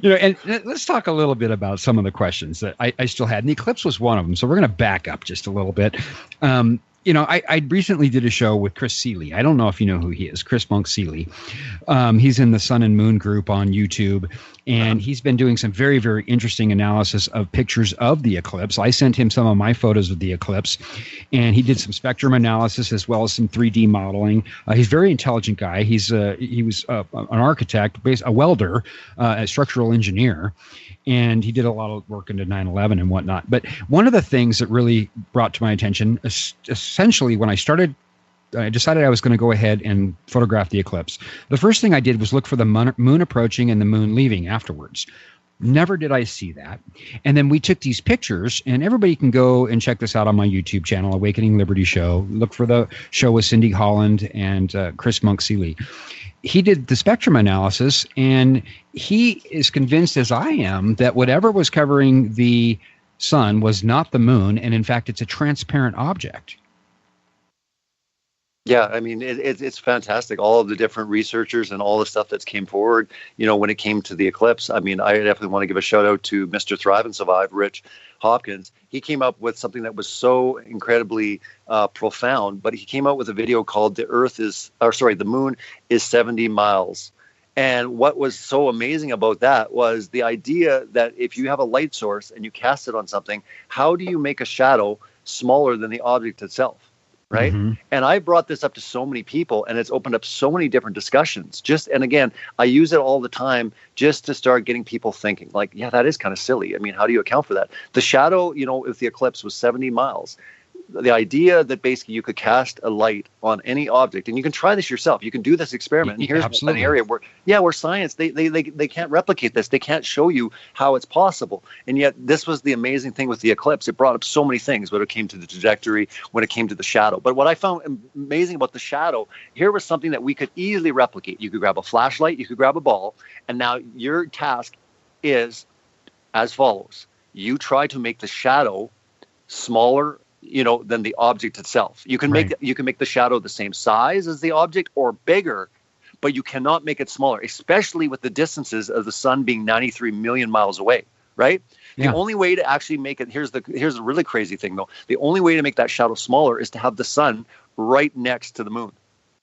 And let's talk a little bit about some of the questions that I still had. And the eclipse was one of them. So we're going to back up just a little bit. I recently did a show with Chris Seeley. I don't know if you know who he is, Chris Monk Seeley. He's in the Sun and Moon group on YouTube, and he's been doing some very, very interesting analysis of pictures of the eclipse. I sent him some of my photos of the eclipse, and he did some spectrum analysis as well as some 3D modeling. He's a very intelligent guy. He was an architect, a welder, a structural engineer. And he did a lot of work into 9/11 and whatnot. But one of the things that really brought to my attention, essentially, when I decided I was going to go ahead and photograph the eclipse, the first thing I did was look for the moon approaching and the moon leaving afterwards. Never did I see that. And then we took these pictures, and everybody can go and check this out on my YouTube channel, Awakening Liberty Show. Look for the show with Cindy Holland and Chris Monk Seeley. He did the spectrum analysis, and he is convinced, as I am, that whatever was covering the sun was not the moon, and in fact, it's a transparent object. Yeah, I mean, it's fantastic. All of the different researchers and all the stuff that's came forward, when it came to the eclipse. I mean, I definitely want to give a shout out to Mr. Thrive and Survive, Rich Hopkins. He came up with something that was so incredibly profound, but he came out with a video called the moon is 70 miles. And what was so amazing about that was the idea that if you have a light source and you cast it on something, how do you make a shadow smaller than the object itself? Right. Mm-hmm. And I brought this up to so many people, and it's opened up so many different discussions. And again, I use it all the time just to start getting people thinking like, yeah, that is kind of silly. I mean, how do you account for that? The shadow, if the eclipse was 70 miles, the idea that basically you could cast a light on any object, and you can try this yourself. You can do this experiment. And here's an area where science, they can't replicate this. They can't show you how it's possible. And yet this was the amazing thing with the eclipse. It brought up so many things when it came to the trajectory, when it came to the shadow. But what I found amazing about the shadow, here was something that we could easily replicate. You could grab a flashlight, you could grab a ball, and now your task is as follows. You try to make the shadow smaller than the object itself. You can make the shadow the same size as the object or bigger, but you cannot make it smaller, especially with the distances of the sun being 93 million miles away, right? Yeah. The only way to actually make it, here's the really crazy thing though. The only way to make that shadow smaller is to have the sun right next to the moon.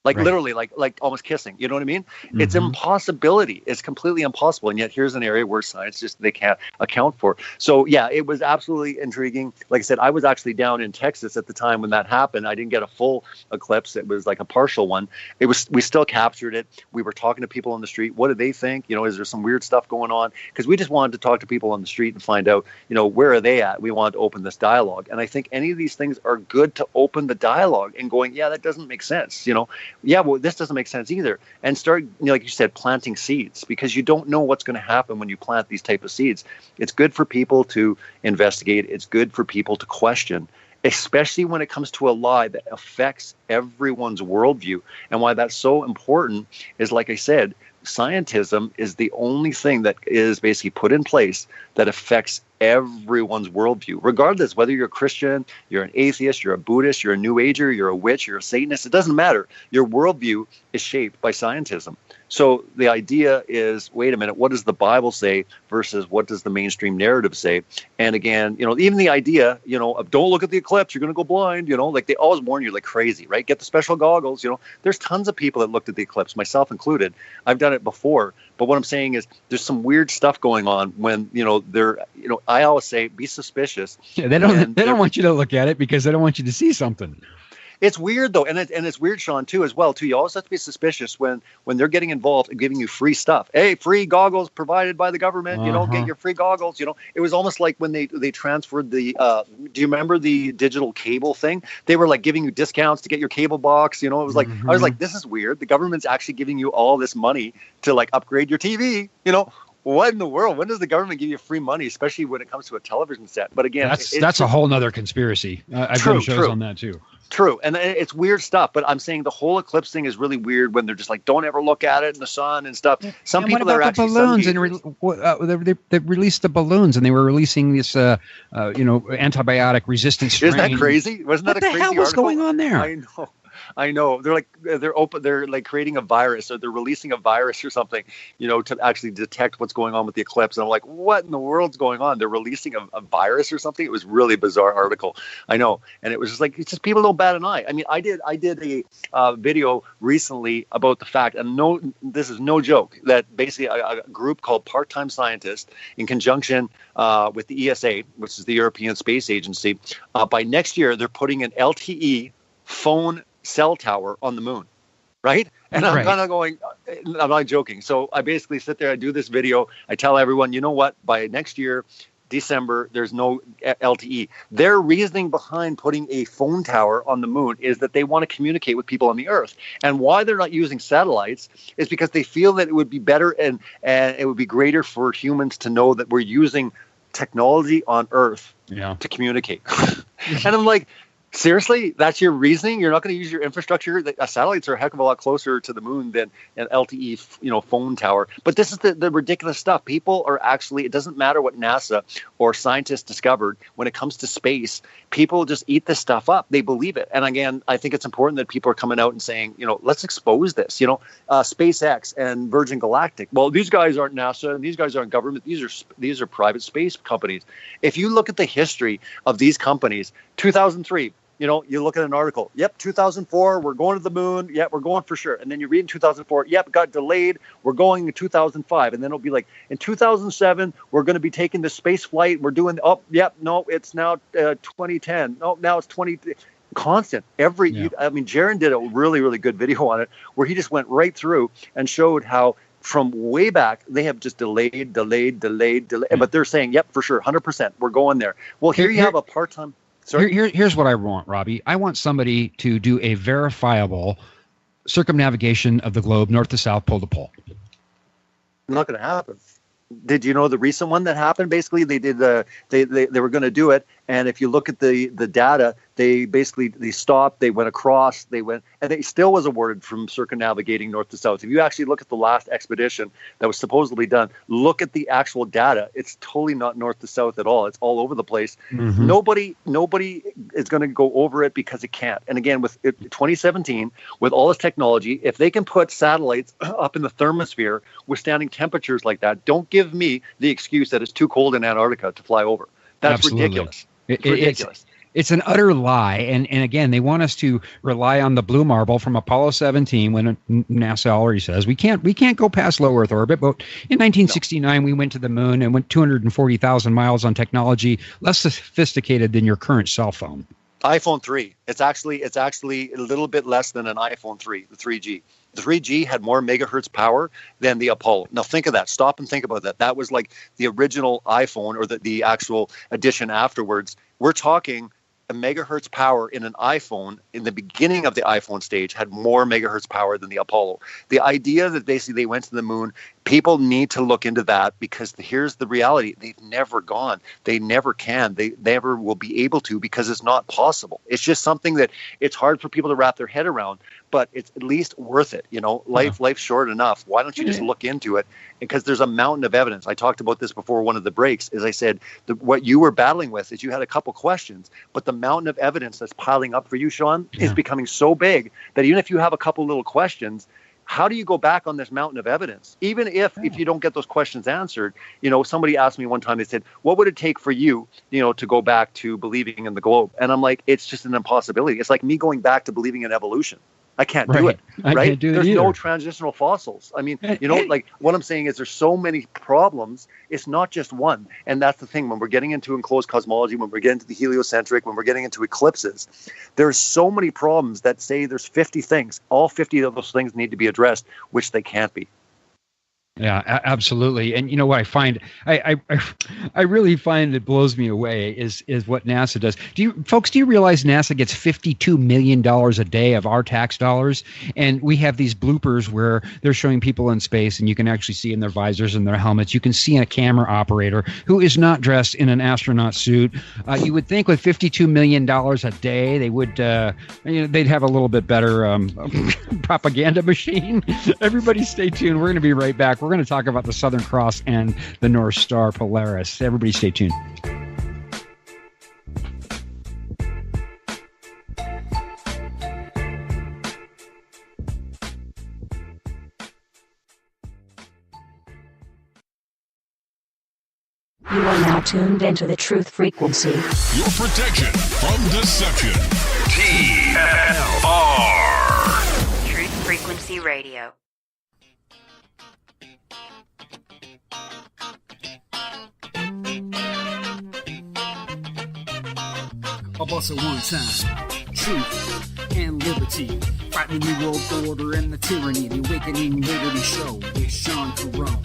Like Right. literally, like almost kissing. You know what I mean? It's impossibility. It's completely impossible. And yet here's an area where science just they can't account for. So yeah, it was absolutely intriguing. Like I said, I was actually down in Texas at the time when that happened. I didn't get a full eclipse. It was like a partial one. We still captured it. We were talking to people on the street. What do they think? You know, is there some weird stuff going on? Because we just wanted to talk to people on the street and find out, you know, where are they at? We wanted to open this dialogue. And I think any of these things are good to open the dialogue and going, yeah, that doesn't make sense. You know, yeah, well, this doesn't make sense either. And start, you know, like you said, planting seeds, because you don't know what's going to happen when you plant these type of seeds. It's good for people to investigate. It's good for people to question, especially when it comes to a lie that affects everyone's worldview. And why that's so important is, like I said, scientism is the only thing that is basically put in place that affects everyone's worldview, regardless whether you're a Christian, you're an atheist, you're a Buddhist, you're a New Ager, you're a witch, you're a Satanist. It doesn't matter. Your worldview is shaped by scientism. So the idea is, wait a minute, what does the Bible say versus what does the mainstream narrative say? And again, you know, even the idea, you know, of don't look at the eclipse, you're going to go blind, you know, like they always warn you like crazy, right? Get the special goggles, you know. There's tons of people that looked at the eclipse, myself included. I've done it before. But what I'm saying is there's some weird stuff going on when, you know, I always say be suspicious. Yeah, they don't want you to look at it because they don't want you to see something. It's weird though, and it's weird, Sean, too, as well. Too, you always have to be suspicious when they're getting involved and giving you free stuff. Hey, free goggles provided by the government. You know, get your free goggles. You know, it was almost like when they transferred the. Do you remember the digital cable thing? They were like giving you discounts to get your cable box. You know, it was like I was like, this is weird. The government's actually giving you all this money to like upgrade your TV. You know. What in the world? When does the government give you free money, especially when it comes to a television set? But again, that's a whole nother conspiracy. I've done shows on that too. True. And it's weird stuff, but I'm saying the whole eclipse thing is really weird when they're just like, don't ever look at it in the sun and stuff. Some people what about are actually balloons they released the balloons and they were releasing this, antibiotic resistant strain. Isn't that crazy? Wasn't that a crazy article? What the hell was going on there? I know. They're like creating a virus, or they're releasing a virus or something, you know, to actually detect what's going on with the eclipse. And I'm like, what in the world's going on? They're releasing a virus or something. It was really a bizarre article. I know. And it was just like, it's just people don't bat an eye. I mean, I did a video recently about the fact, and this is no joke, that basically a group called Part-Time Scientists in conjunction with the ESA, which is the European Space Agency, by next year, they're putting an LTE phone cell tower on the moon, right? And I'm kind of going, I'm not joking. So I basically sit there, I do this video, I tell everyone, you know what, by next year, December, there's no LTE. Their reasoning behind putting a phone tower on the moon is that they want to communicate with people on the Earth. And why they're not using satellites is because they feel that it would be better and it would be greater for humans to know that we're using technology on Earth to communicate. And I'm like, seriously, that's your reasoning? You're not going to use your infrastructure? Satellites are a heck of a lot closer to the moon than an LTE, phone tower. But this is the ridiculous stuff. People are actually, it doesn't matter what NASA or scientists discovered when it comes to space. People just eat this stuff up. They believe it. And again, I think it's important that people are coming out and saying, let's expose this. SpaceX and Virgin Galactic. Well, these guys aren't NASA and these guys aren't government. These are private space companies. If you look at the history of these companies, 2003, you look at an article. Yep, 2004, we're going to the moon. Yep, we're going for sure. And then you read in 2004, yep, got delayed. We're going in 2005. And then it'll be like, in 2007, we're going to be taking the space flight. We're doing, it's now 2010. No, now it's 20. Constant. Jaron did a really, really good video on it where he just went right through and showed how from way back, they have just delayed. But they're saying, yep, for sure, 100%, we're going there. Well, here you have a part-time. Here's what I want, Robbie. I want somebody to do a verifiable circumnavigation of the globe, north to south, pole to pole. Not going to happen. Did you know the recent one that happened? Basically, they did they were going to do it, and if you look at the data, they stopped, they went across, and they still was awarded from circumnavigating north to south. If you actually look at the last expedition that was supposedly done, look at the actual data. It's totally not north to south at all. It's all over the place. Mm-hmm. Nobody is going to go over it because it can't. And again, with 2017, with all this technology, if they can put satellites up in the thermosphere withstanding temperatures like that, don't give me the excuse that it's too cold in Antarctica to fly over. That's Absolutely. ridiculous. It's ridiculous. It's an utter lie. And again, they want us to rely on the blue marble from Apollo 17 when NASA already says we can't go past low Earth orbit. But in 1969, we went to the moon and went 240,000 miles on technology less sophisticated than your current cell phone. iPhone 3. It's actually a little bit less than an iPhone 3, the 3G. The 3G had more megahertz power than the Apollo. Now think of that. Stop and think about that. That was like the original iPhone, or the actual edition afterwards. We're talking a megahertz power in an iPhone in the beginning of the iPhone stage had more megahertz power than the Apollo. The idea that they went to the moon, people need to look into that, because here's the reality. They've never gone. They never can. They never will be able to, because it's not possible. It's just something that it's hard for people to wrap their head around, but it's at least worth it. Life's short enough. Why don't you just look into it? Because there's a mountain of evidence. I talked about this before one of the breaks. As I said, what you were battling with is you had a couple questions, but the mountain of evidence that's piling up for you, Sean, is becoming so big that even if you have a couple little questions, how do you go back on this mountain of evidence? Even if you don't get those questions answered, somebody asked me one time, they said, what would it take for you, to go back to believing in the globe? And I'm like, it's just an impossibility. It's like me going back to believing in evolution. I can't do it. I can't do it There's either. no transitional fossils. I mean, like what I'm saying is there's so many problems. It's not just one. And that's the thing. When we're getting into enclosed cosmology, when we're getting into the heliocentric, when we're getting into eclipses, there's so many problems that say there's 50 things. All 50 of those things need to be addressed, which they can't be. Yeah, absolutely. And you know what I find, I really find it blows me away is what NASA does. Do you realize NASA gets $52 million a day of our tax dollars? And we have these bloopers where they're showing people in space, and you can actually see in their visors and their helmets. You can see a camera operator who is not dressed in an astronaut suit. You would think with $52 million a day, they would, they'd have a little bit better propaganda machine. Everybody stay tuned. We're going to be right back. We're going to talk about the Southern Cross and the North Star Polaris. Everybody stay tuned. You are now tuned into the truth frequency. Your protection from deception. TFR. Truth Frequency Radio. I'll bust it one time. Truth and liberty. Fighting the new world order and the tyranny. The Awakening Liberty Show with Sean Caron.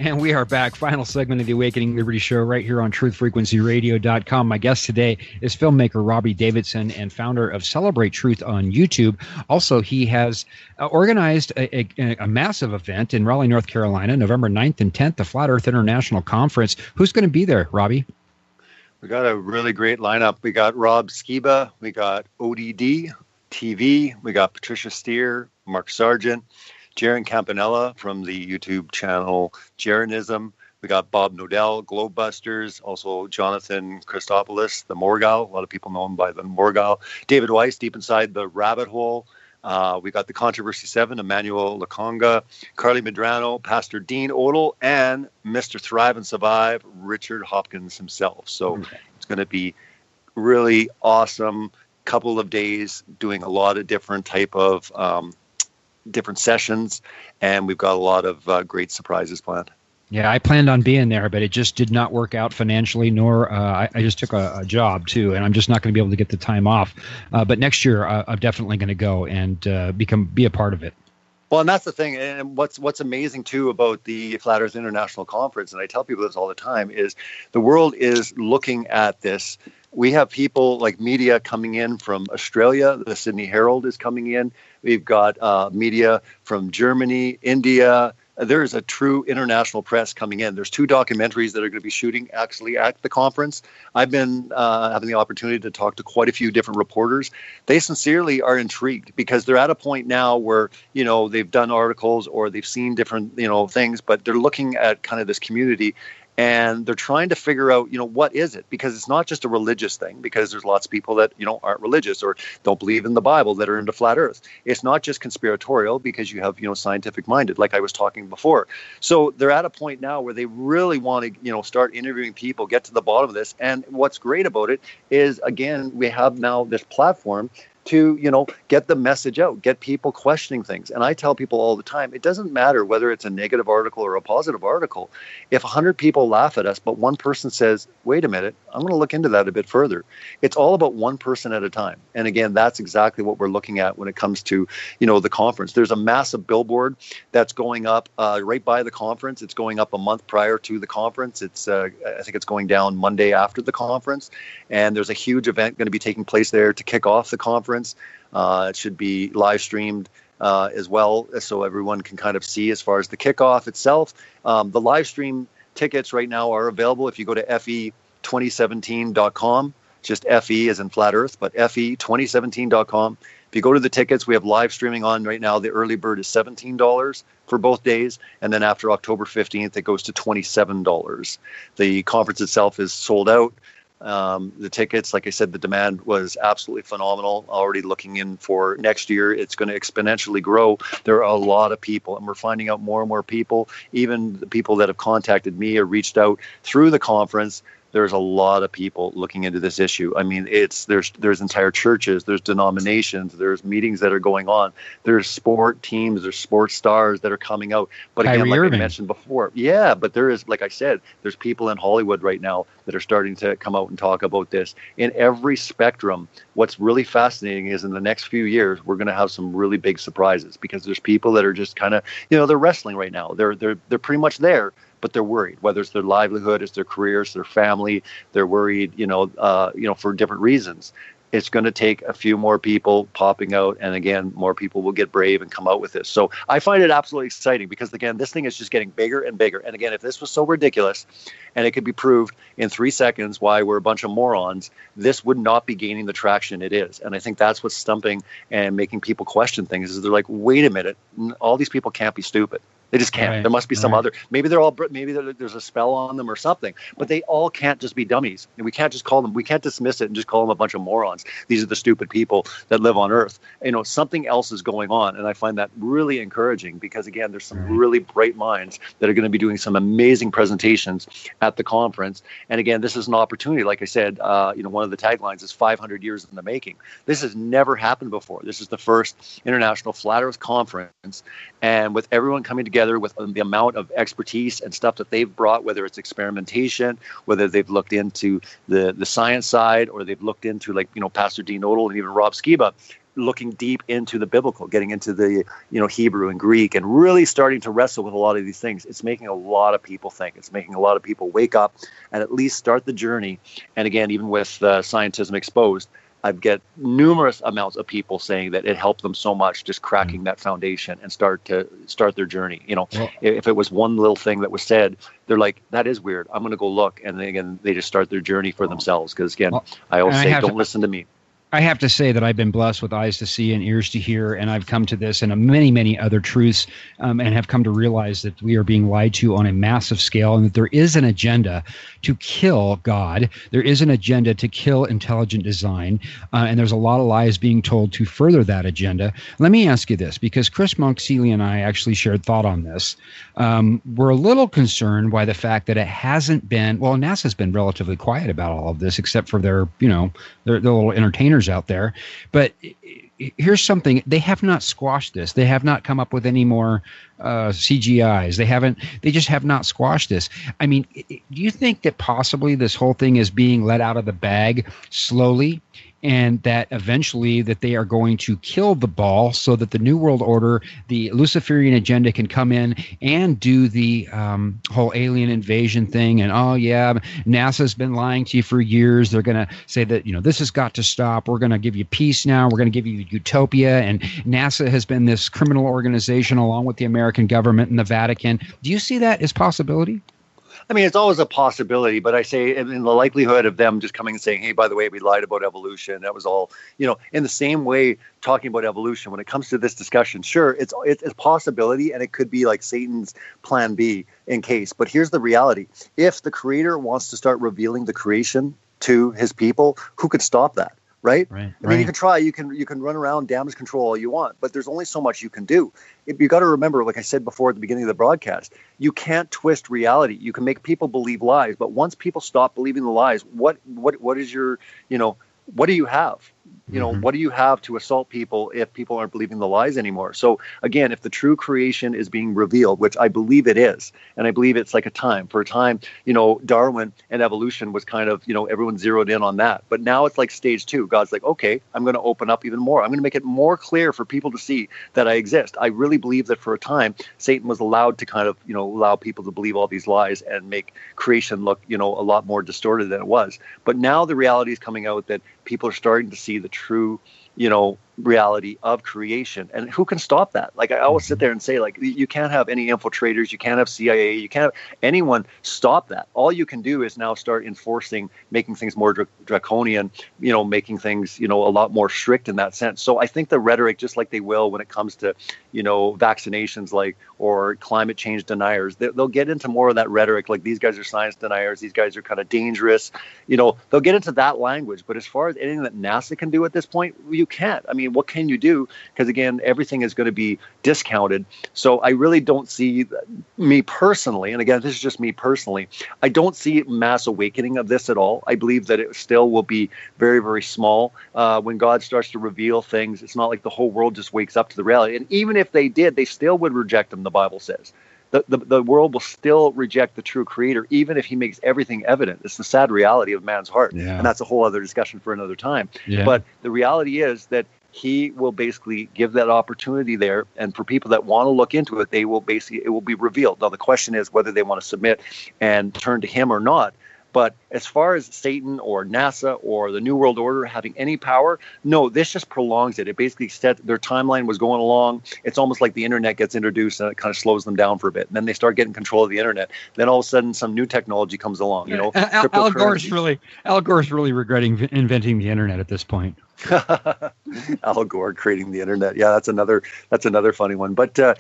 And we are back. Final segment of the Awakening Liberty Show right here on truthfrequencyradio.com. My guest today is filmmaker Robbie Davidson and founder of Celebrate Truth on YouTube. Also, he has organized a massive event in Raleigh, North Carolina, November 9th and 10th, the Flat Earth International Conference. Who's going to be there, Robbie? We got a really great lineup. We got Rob Skiba, we got ODD TV, we got Patricia Steer, Mark Sargent, Jaron Campanella from the YouTube channel Jaronism. We got Bob Nodell, Globebusters, also Jonathan Christopoulos, the Morgal. A lot of people know him by the Morgal. David Weiss, Deep Inside the Rabbit Hole. We got the Controversy 7, Emmanuel Lakonga, Carly Medrano, Pastor Dean Odell, and Mr. Thrive and Survive, Richard Hopkins himself. So it's going to be really awesome couple of days doing a lot of different type of different sessions, and we've got a lot of great surprises planned. Yeah, I planned on being there, but it just did not work out financially, nor I just took a job too, and I'm just not going to be able to get the time off. But next year, I'm definitely going to go and be a part of it. Well, and that's the thing. And what's amazing too about the Flat Earth International Conference, and I tell people this all the time, is the world is looking at this. We have people like media coming in from Australia. The Sydney Herald is coming in. We've got media from Germany, India. There's a true international press coming in. There's 2 documentaries that are going to be shooting actually at the conference. I've been having the opportunity to talk to quite a few different reporters. They sincerely are intrigued because they're at a point now where, they've done articles or they've seen different, things, but they're looking at kind of this community. And they're trying to figure out, what is it? Because it's not just a religious thing, because there's lots of people that, aren't religious or don't believe in the Bible that are into flat earth. It's not just conspiratorial, because you have, scientific minded, like I was talking before. So they're at a point now where they really want to, start interviewing people, get to the bottom of this. And what's great about it is, again, we have now this platform to, get the message out, get people questioning things. And I tell people all the time, it doesn't matter whether it's a negative article or a positive article. If 100 people laugh at us, but one person says, wait a minute, I'm going to look into that a bit further. It's all about one person at a time. And again, that's exactly what we're looking at when it comes to, the conference. There's a massive billboard that's going up right by the conference. It's going up a month prior to the conference. It's I think it's going down Monday after the conference. And there's a huge event going to be taking place there to kick off the conference. It should be live streamed as well, so everyone can kind of see as far as the kickoff itself. The live stream tickets right now are available if you go to fe2017.com, just FE as in flat earth, but fe2017.com. If you go to the tickets, we have live streaming on right now. The early bird is $17 for both days. And then after October 15th, it goes to $27. The conference itself is sold out. The tickets, like I said, the demand was absolutely phenomenal. Already looking in for next year, it's going to exponentially grow. There are a lot of people, and we're finding out more and more people. Even the people that have contacted me or reached out through the conference, there's a lot of people looking into this issue. I mean, there's entire churches, there's denominations, there's meetings that are going on, there's sport teams, there's sports stars that are coming out. But again, like I mentioned before, but there is, like I said, there's people in Hollywood right now that are starting to come out and talk about this in every spectrum. What's really fascinating is in the next few years, we're going to have some really big surprises, because there's people that are just kind of, they're wrestling right now. They're pretty much there, but they're worried, whether it's their livelihood, it's their careers, their family. They're worried, for different reasons. It's going to take a few more people popping out, and again, more people will get brave and come out with this. So I find it absolutely exciting, because again, this thing is just getting bigger and bigger. And again, if this was so ridiculous and it could be proved in 3 seconds why we're a bunch of morons, this would not be gaining the traction it is. And I think that's what's stumping and making people question things, is they're like, wait a minute, all these people can't be stupid. They just can't. Right. There must be some other. Maybe there's a spell on them or something. But they all can't just be dummies. And we can't just call them. We can't dismiss it and just call them a bunch of morons. These are the stupid people that live on Earth. Something else is going on, and I find that really encouraging, because again, there's some really bright minds that are going to be doing some amazing presentations at the conference. And again, this is an opportunity. Like I said, one of the taglines is 500 years in the making. This has never happened before. This is the first International Flat Earth Conference, and with everyone coming together with the amount of expertise and stuff that they've brought, whether it's experimentation, whether they've looked into the science side, or they've looked into, like, Pastor Dean Odell and even Rob Skiba, looking deep into the biblical, getting into the Hebrew and Greek, and really starting to wrestle with a lot of these things. It's making a lot of people think. It's making a lot of people wake up and at least start the journey. And again, even with Scientism Exposed, I get numerous amounts of people saying that it helped them so much, just cracking that foundation and start their journey. If it was one little thing that was said, they're like, that is weird, I'm going to go look. And then again, they just start their journey for themselves. Because again, I always say, don't listen to me. I have to say that I've been blessed with eyes to see and ears to hear, and I've come to this and many, many other truths, and have come to realize that we are being lied to on a massive scale, and that there is an agenda to kill God. There is an agenda to kill intelligent design, and there's a lot of lies being told to further that agenda. Let me ask you this, because Chris Monkseely and I actually shared thought on this. We're a little concerned by the fact that it hasn't been, well, NASA's been relatively quiet about all of this, except for their little entertainers out there. But here's something: they have not squashed this. They have not come up with any more CGIs. They just have not squashed this. I mean, do you think that possibly this whole thing is being let out of the bag slowly, and that eventually that they are going to kill the ball so that the New World Order, the Luciferian agenda, can come in and do the whole alien invasion thing? And, oh, yeah, NASA's been lying to you for years. They're going to say that, this has got to stop. We're going to give you peace now. We're going to give you utopia. And NASA has been this criminal organization along with the American government and the Vatican. Do you see that as possibility? I mean, it's always a possibility, but I say in the likelihood of them just coming and saying, hey, by the way, we lied about evolution. That was all, in the same way, talking about evolution, when it comes to this discussion, sure, it's a possibility, and it could be like Satan's plan B in case. But here's the reality. If the creator wants to start revealing the creation to his people, who could stop that? Right? I mean, you can try, you can run around damage control all you want, but there's only so much you can do. You got to remember, like I said before at the beginning of the broadcast, you can't twist reality. You can make people believe lies, but once people stop believing the lies, what is your, what do you have? What do you have to assault people if people aren't believing the lies anymore? So again, if the true creation is being revealed, which I believe it is, and I believe it's like for a time, Darwin and evolution was kind of, everyone zeroed in on that. But now it's like stage 2. God's like, okay, I'm going to open up even more. I'm going to make it more clear for people to see that I exist. I really believe that for a time, Satan was allowed to kind of, allow people to believe all these lies and make creation look, a lot more distorted than it was. But now the reality is coming out that people are starting to see the true, reality of creation. And who can stop that? Like I always sit there and say, like, you can't have any infiltrators, you can't have CIA, you can't have anyone stop that. All you can do is now start enforcing, making things more draconian, making things, a lot more strict in that sense. So I think the rhetoric, just like they will when it comes to, vaccinations, or climate change deniers, they'll get into more of that rhetoric, like these guys are science deniers, these guys are kind of dangerous, they'll get into that language. But as far as anything that NASA can do at this point, you can't. I mean, what can you do? Because again, everything is going to be discounted. So I really don't see, me personally, and again, this is just me personally, I don't see mass awakening of this at all. I believe that it still will be very, very small. When God starts to reveal things, it's not like the whole world just wakes up to the reality. And even if they did, they still would reject him, the Bible says. The world will still reject the true creator, even if he makes everything evident. It's the sad reality of man's heart. Yeah. And that's a whole other discussion for another time. Yeah. But the reality is that he will basically give that opportunity there. And for people that want to look into it, it will be revealed. Now, the question is whether they want to submit and turn to him or not. But as far as Satan or NASA or the New World Order having any power, no, this just prolongs it. It basically said their timeline was going along. It's almost like the internet gets introduced and it kind of slows them down for a bit. And then they start getting control of the internet. Then all of a sudden, some new technology comes along. Al Gore's really regretting inventing the internet at this point. Al Gore creating the internet. Yeah, that's another funny one. But the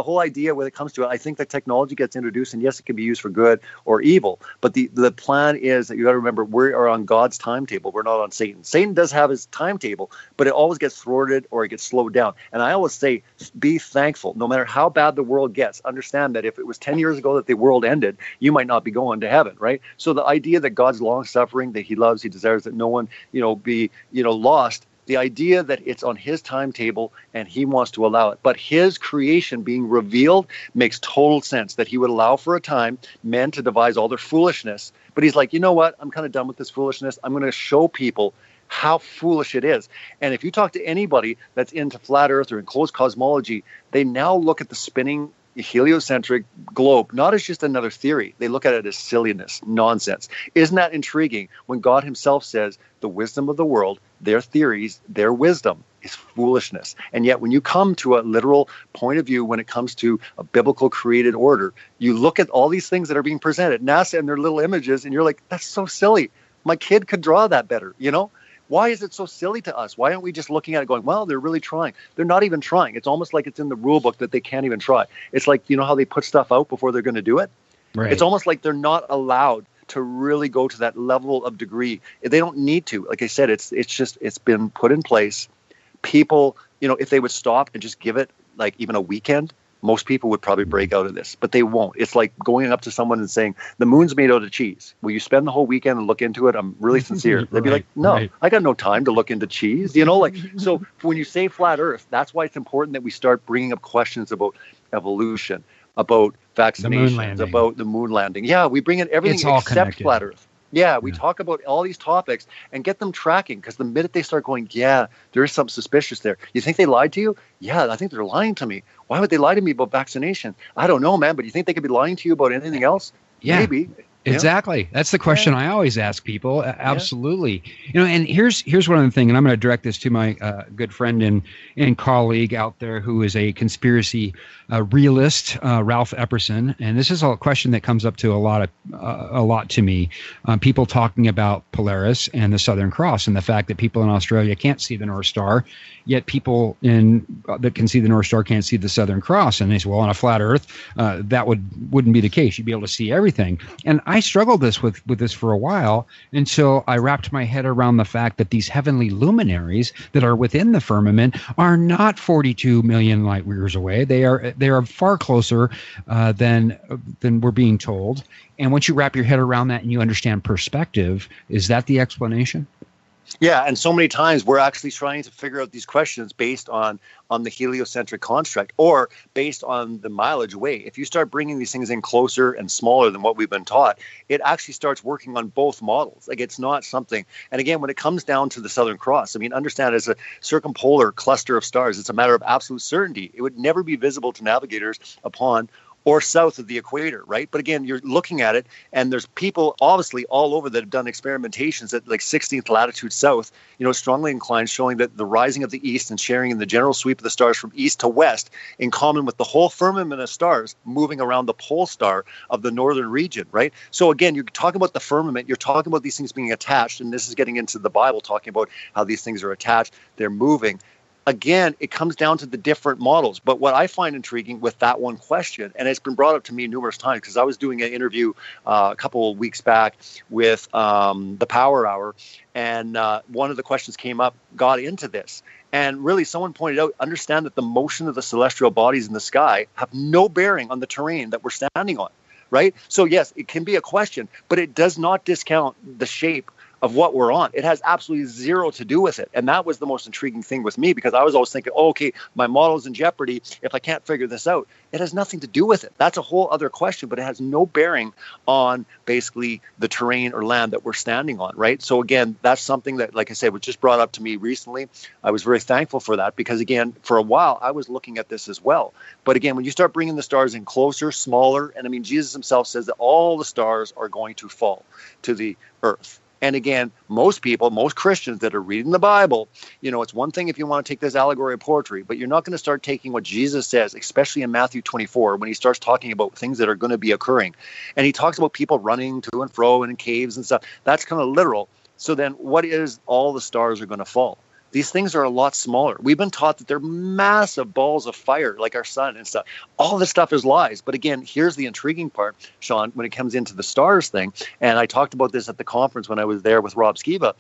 whole idea when it comes to it, I think that technology gets introduced, and yes, it can be used for good or evil. But the plan is that you got to remember we are on God's timetable. We're not on Satan. Satan does have his timetable, but it always gets thwarted or it gets slowed down. And I always say, be thankful. No matter how bad the world gets, understand that if it was 10 years ago that the world ended, you might not be going to heaven, right? So the idea that God's long suffering, that he loves, he desires that no one, be, lost. The idea that it's on his timetable and he wants to allow it, but his creation being revealed makes total sense, that he would allow for a time men to devise all their foolishness. But he's like, you know what? I'm kind of done with this foolishness. I'm going to show people how foolish it is. And if you talk to anybody that's into flat earth or enclosed cosmology, they now look at the spinning heliocentric globe not as just another theory. They look at it as silliness, nonsense. Isn't that intriguing when God himself says the wisdom of the world, their theories, their wisdom is foolishness? And yet when you come to a literal point of view when it comes to a biblical created order, you look at all these things that are being presented, NASA and their little images, and you're like, that's so silly. My kid could draw that better, Why is it so silly to us? Why aren't we just looking at it going, well, they're really trying? They're not even trying. It's almost like it's in the rule book that they can't even try. It's like, how they put stuff out before they're going to do it? Right. It's almost like they're not allowed to really go to that level of degree. They don't need to. Like I said, it's been put in place. People, if they would stop and just give it like even a weekend, most people would probably break out of this, but they won't. It's like going up to someone and saying, the moon's made out of cheese. Will you spend the whole weekend and look into it? I'm really sincere. They'd be like, no, I got no time to look into cheese. So when you say flat earth, that's why it's important that we start bringing up questions about evolution, about vaccinations, about the moon landing. Yeah, we bring in everything except flat earth. Yeah, we talk about all these topics and get them tracking, because the minute they start going, yeah, there is something suspicious there. You think they lied to you? Yeah, I think they're lying to me. Why would they lie to me about vaccination? I don't know, man, but you think they could be lying to you about anything else? Yeah. Maybe. Exactly. That's the question I always ask people. Absolutely. And here's one other thing, and I'm going to direct this to my good friend and colleague out there who is a conspiracy realist, Ralph Epperson. And this is a question that comes up to a lot to me. People talking about Polaris and the Southern Cross, and the fact that people in Australia can't see the North Star, yet people that can see the North Star can't see the Southern Cross. And they say, well, on a flat Earth, that wouldn't be the case. You'd be able to see everything. And I struggled with this for a while until I wrapped my head around the fact that these heavenly luminaries that are within the firmament are not 42 million light years away. They are far closer than we're being told. And once you wrap your head around that and you understand perspective, is that the explanation? Yeah, and so many times we're actually trying to figure out these questions based on the heliocentric construct or based on the mileage away. If you start bringing these things in closer and smaller than what we've been taught, it actually starts working on both models. Like, it's not something. And again, when it comes down to the Southern Cross, I mean, understand, as a circumpolar cluster of stars, it's a matter of absolute certainty. It would never be visible to navigators upon or south of the equator, right? But again, you're looking at it, and there's people obviously all over that have done experimentations at like 16th latitude south, strongly inclined, showing that the rising of the east and sharing in the general sweep of the stars from east to west, in common with the whole firmament of stars moving around the pole star of the northern region, right? So again, you're talking about the firmament, you're talking about these things being attached, and this is getting into the Bible, talking about how these things are attached, they're moving. Again, it comes down to the different models. But what I find intriguing with that one question, and it's been brought up to me numerous times, because I was doing an interview a couple of weeks back with the Power Hour, and one of the questions got into this. And really, someone pointed out, understand that the motion of the celestial bodies in the sky have no bearing on the terrain that we're standing on, right? So yes, it can be a question, but it does not discount the shape of what we're on. It has absolutely zero to do with it. And that was the most intriguing thing with me, because I was always thinking, okay, my model's in jeopardy if I can't figure this out. It has nothing to do with it. That's a whole other question, but it has no bearing on basically the terrain or land that we're standing on, right? So again, that's something that, like I said, was just brought up to me recently. I was very thankful for that, because again, for a while, I was looking at this as well. But again, when you start bringing the stars in closer, smaller, and I mean, Jesus himself says that all the stars are going to fall to the earth. And again, most Christians that are reading the Bible, it's one thing if you want to take this allegory of poetry, but you're not going to start taking what Jesus says, especially in Matthew 24, when he starts talking about things that are going to be occurring. And he talks about people running to and fro and in caves and stuff. That's kind of literal. So then what is all the stars are going to fall? These things are a lot smaller. We've been taught that they're massive balls of fire, like our sun and stuff. All this stuff is lies. But again, here's the intriguing part, Sean, when it comes into the stars thing. And I talked about this at the conference when I was there with Rob Skiba.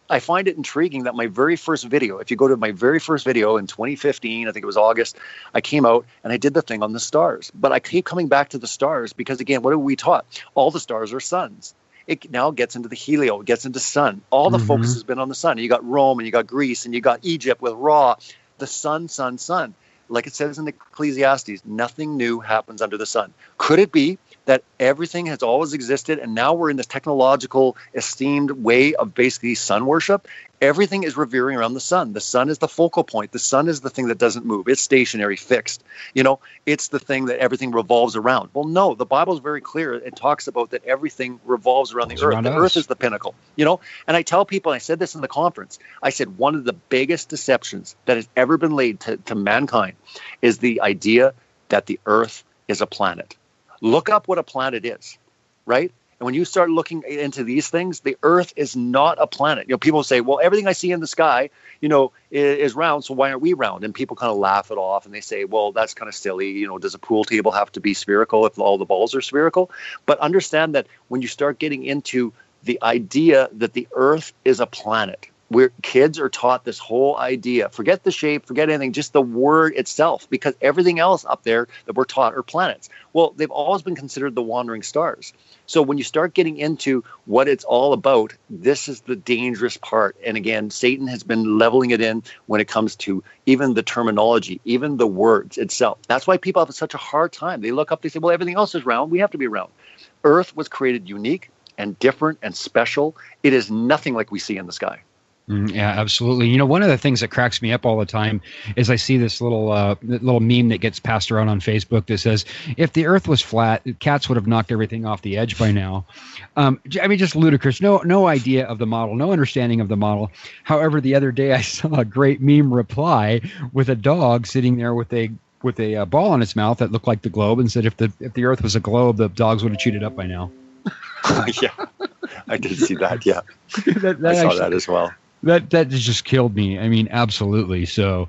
I find it intriguing that my very first video, if you go to my very first video in 2015, I think it was August, I came out and I did the thing on the stars. But I keep coming back to the stars because, again, what are we taught? All the stars are suns. It now gets into the helio, it gets into sun. All the focus has been on the sun. You got Rome and you got Greece and you got Egypt with Ra. The sun, sun, sun. Like it says in Ecclesiastes, nothing new happens under the sun. Could it be that everything has always existed and now we're in this technological, esteemed way of basically sun worship? Everything is revering around the sun. The sun is the focal point. The sun is the thing that doesn't move. It's stationary, fixed. It's the thing that everything revolves around. Well, no, the Bible is very clear. It talks about that everything revolves around the earth. The earth is the pinnacle, And I tell people, I said this in the conference, I said one of the biggest deceptions that has ever been laid to mankind is the idea that the earth is a planet. Look up what a planet is, right? And when you start looking into these things, the earth is not a planet. People say, well, everything I see in the sky, is round, so why aren't we round? And people kind of laugh it off and they say, well, that's kind of silly. Does a pool table have to be spherical if all the balls are spherical? But understand that when you start getting into the idea that the earth is a planet, where kids are taught this whole idea, forget the shape, forget anything, just the word itself, because everything else up there that we're taught are planets. Well, they've always been considered the wandering stars. So when you start getting into what it's all about, this is the dangerous part. And again, Satan has been leveling it in when it comes to even the terminology, even the words itself. That's why people have such a hard time. They look up, they say, well, everything else is round. We have to be round. Earth was created unique and different and special. It is nothing like we see in the sky. Yeah, absolutely. You know, one of the things that cracks me up all the time is I see this little meme that gets passed around on Facebook that says, if the earth was flat, cats would have knocked everything off the edge by now. I mean, just ludicrous. No idea of the model, no understanding of the model. However, the other day I saw a great meme reply with a dog sitting there with a ball in its mouth that looked like the globe and said, if the earth was a globe, the dogs would have chewed it up by now. Yeah, I did see that. Yeah, I saw that as well. That just killed me. I mean, absolutely. So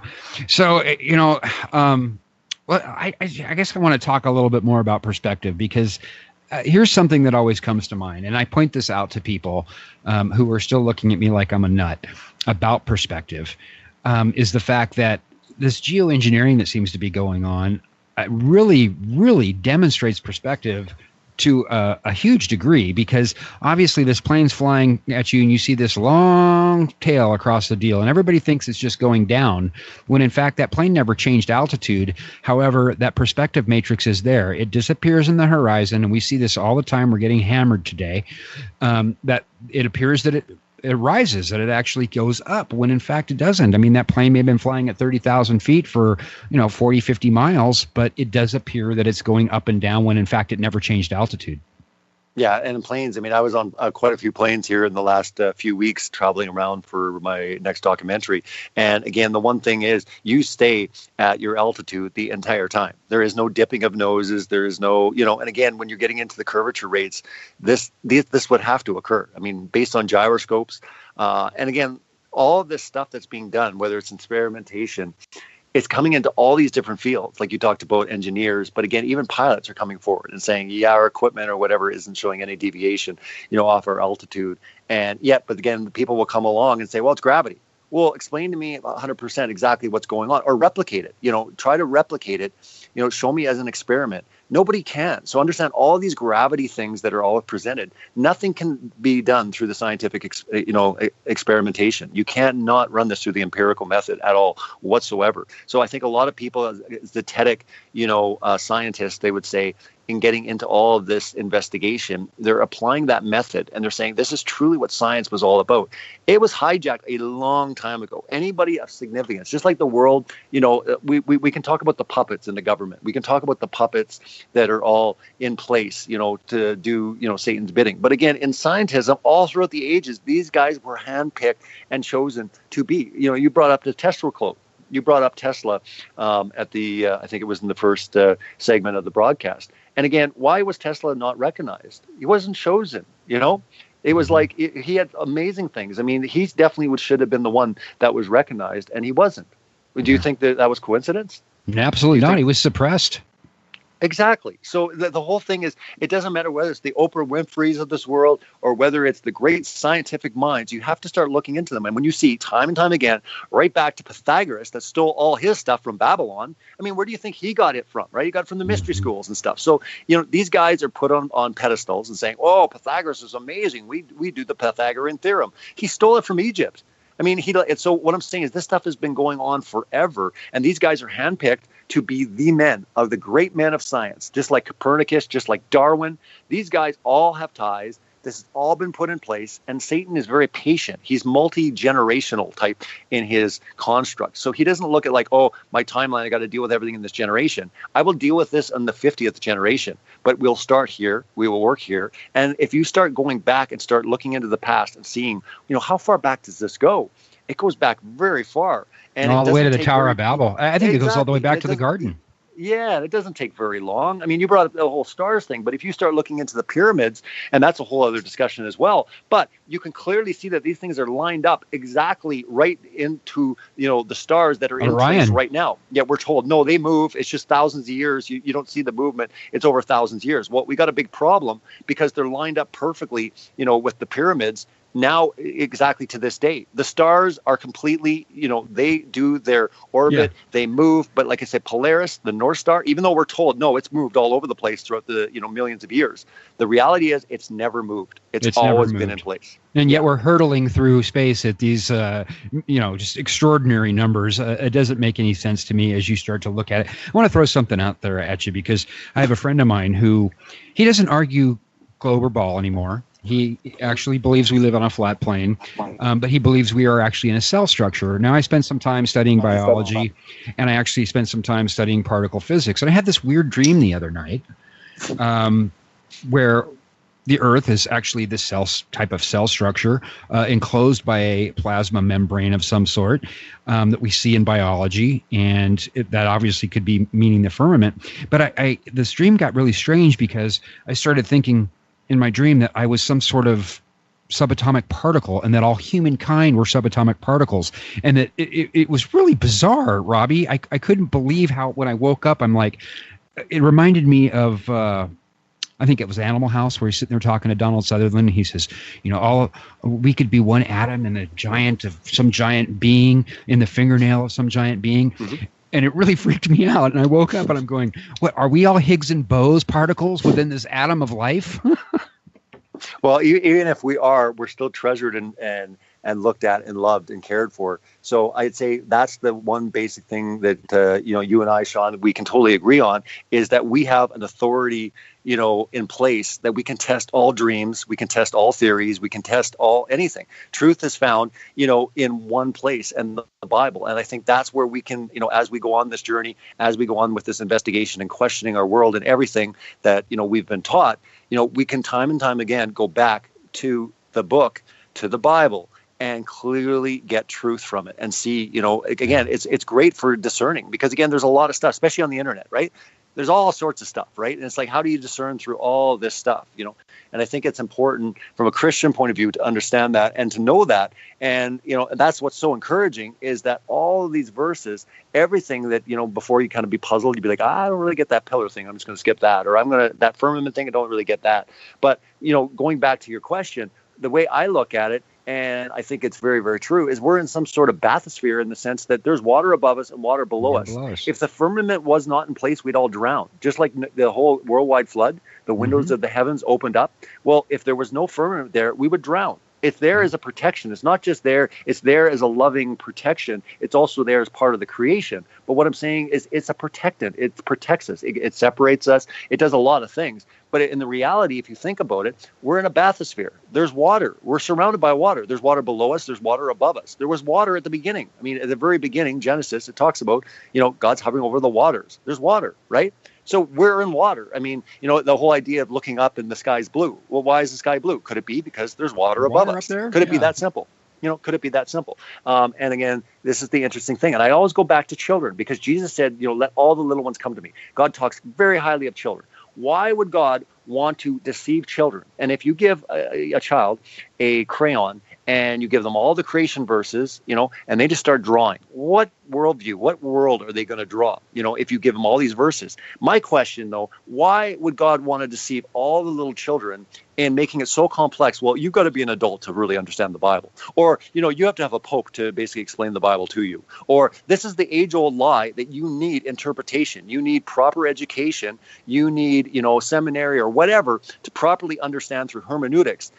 you know, well, I guess I want to talk a little bit more about perspective, because here's something that always comes to mind, and I point this out to people who are still looking at me like I'm a nut about perspective, is the fact that this geoengineering that seems to be going on really, really demonstrates perspective to a huge degree, because obviously this plane's flying at you and you see this long tail across the deal and everybody thinks it's just going down, when in fact that plane never changed altitude. However, that perspective matrix is there. It disappears in the horizon, and we see this all the time. We're getting hammered today, that it appears that it rises, that it actually goes up, when in fact it doesn't. I mean, that plane may have been flying at 30,000 feet for, 40, 50 miles, but it does appear that it's going up and down, when in fact it never changed altitude. Yeah, and in planes, I mean, I was on quite a few planes here in the last few weeks traveling around for my next documentary. And again, the one thing is you stay at your altitude the entire time. There is no dipping of noses. There is no, and again, when you're getting into the curvature rates, this would have to occur. I mean, based on gyroscopes. And again, all of this stuff that's being done, whether it's experimentation, it's coming into all these different fields, like you talked about engineers, but again, even pilots are coming forward and saying, yeah, our equipment or whatever isn't showing any deviation, off our altitude. And yet, but again, people will come along and say, well, it's gravity. Well, explain to me 100% exactly what's going on, or replicate it, try to replicate it, show me as an experiment. Nobody can. So understand all these gravity things that are all presented. Nothing can be done through the scientific, experimentation. You cannot run this through the empirical method at all whatsoever. So I think a lot of people, as zetetic, scientists, they would say, in getting into all of this investigation, they're applying that method, and they're saying this is truly what science was all about. It was hijacked a long time ago. Anybody of significance, just like the world, we can talk about the puppets in the government. We can talk about the puppets that are all in place, to do, Satan's bidding. But again, in scientism, all throughout the ages, these guys were handpicked and chosen to be. You brought up the Tesla quote. You brought up Tesla at the, I think it was in the first segment of the broadcast. And again, why was Tesla not recognized? He wasn't chosen, It was like he had amazing things. I mean, he definitely should have been the one that was recognized, and he wasn't. Do you think that was coincidence? Absolutely not. He was suppressed. Exactly. So the whole thing is, it doesn't matter whether it's the Oprah Winfreys of this world or whether it's the great scientific minds. You have to start looking into them. And when you see time and time again, right back to Pythagoras that stole all his stuff from Babylon, I mean, where do you think he got it from, right? He got it from the mystery schools and stuff. So, these guys are put on pedestals and saying, oh, Pythagoras is amazing. We do the Pythagorean theorem. He stole it from Egypt. I mean, so what I'm saying is this stuff has been going on forever, and these guys are handpicked to be the men of the great men of science, just like Copernicus, just like Darwin. These guys all have ties. This has all been put in place, and Satan is very patient. He's multi-generational type in his construct. So he doesn't look at like, oh, my timeline, I got to deal with everything in this generation. I will deal with this in the 50th generation, but we'll start here. We will work here. And if you start going back and start looking into the past and seeing, how far back does this go? It goes back very far. And all the way to the Tower of Babel. I think it goes all the way back to the garden. Yeah, it doesn't take very long. I mean, you brought up the whole stars thing, but if you start looking into the pyramids, and that's a whole other discussion as well, but you can clearly see that these things are lined up exactly right into, the stars that are in place right now. Yet we're told, no, they move. It's just thousands of years. You don't see the movement. It's over thousands of years. Well, we got a big problem because they're lined up perfectly, with the pyramids. Now, exactly to this day, the stars are completely, they do their orbit, they move. But like I said, Polaris, the North Star, even though we're told, no, it's moved all over the place throughout the, millions of years. The reality is it's never moved. It's always been in place. And yet we're hurtling through space at these, just extraordinary numbers. It doesn't make any sense to me as you start to look at it. I want to throw something out there at you because I have a friend of mine who he doesn't argue globe or ball anymore. He actually believes we live on a flat plane, but he believes we are actually in a cell structure. Now, I spent some time studying biology, and I actually spent some time studying particle physics. And I had this weird dream the other night where the Earth is actually this type of cell structure enclosed by a plasma membrane of some sort that we see in biology, and that obviously could be meaning the firmament. But this dream got really strange because I started thinking in my dream that I was some sort of subatomic particle, and that all humankind were subatomic particles, and that it was really bizarre, Robbie. I couldn't believe how when I woke up, I'm like, it reminded me of I think it was Animal House, where he's sitting there talking to Donald Sutherland. And he says, we could be one atom in the giant of some giant being, in the fingernail of some giant being. Mm-hmm. And it really freaked me out. And I woke up and I'm going, what, are we all Higgs and Bose particles within this atom of life? Well, even if we are, we're still treasured and looked at and loved and cared for. So I'd say that's the one basic thing that, you and I, Sean, we can totally agree on, is that we have an authority, in place that we can test all dreams, we can test all theories, we can test anything. Truth is found, in one place, and the Bible. And I think that's where we can, as we go on this journey, as we go on with this investigation and questioning our world and everything that, we've been taught, we can time and time again go back to the book, to the Bible, and clearly get truth from it and see, again, it's great for discerning, because again, there's a lot of stuff, especially on the internet, right? There's all sorts of stuff, right? And it's like, how do you discern through all this stuff, And I think it's important from a Christian point of view to understand that and to know that. And, that's what's so encouraging, is that all of these verses, everything that, before you kind of be puzzled, you'd be like, I don't really get that pillar thing, I'm just going to skip that. Or that firmament thing, I don't really get that. But, going back to your question, the way I look at it, and I think it's very, very true, is we're in some sort of bathysphere, in the sense that there's water above us and water below us. If the firmament was not in place, we'd all drown. Just like the whole worldwide flood, the windows of the heavens opened up. Well, if there was no firmament there, we would drown. It's there as a protection. It's not just there. It's there as a loving protection. It's also there as part of the creation. But what I'm saying is it's a protectant. It protects us. It separates us. It does a lot of things. But in the reality, if you think about it, we're in a bathysphere. There's water. We're surrounded by water. There's water below us. There's water above us. There was water at the beginning. I mean, at the very beginning, Genesis, it talks about, God's hovering over the waters. There's water, right? So we're in water. I mean, the whole idea of looking up and the sky's blue. Well, why is the sky blue? Could it be because there's water above us? Could it be that simple? Could it be that simple? And again, this is the interesting thing. And I always go back to children, because Jesus said, let all the little ones come to me. God talks very highly of children. Why would God want to deceive children? And if you give a child a crayon and you give them all the creation verses, and they just start drawing, what worldview, what world are they going to draw, if you give them all these verses? My question, though, why would God want to deceive all the little children and making it so complex? Well, you've got to be an adult to really understand the Bible. Or, you have to have a pope to basically explain the Bible to you. Or this is the age-old lie that you need interpretation. You need proper education. You need, seminary or whatever to properly understand through hermeneutics.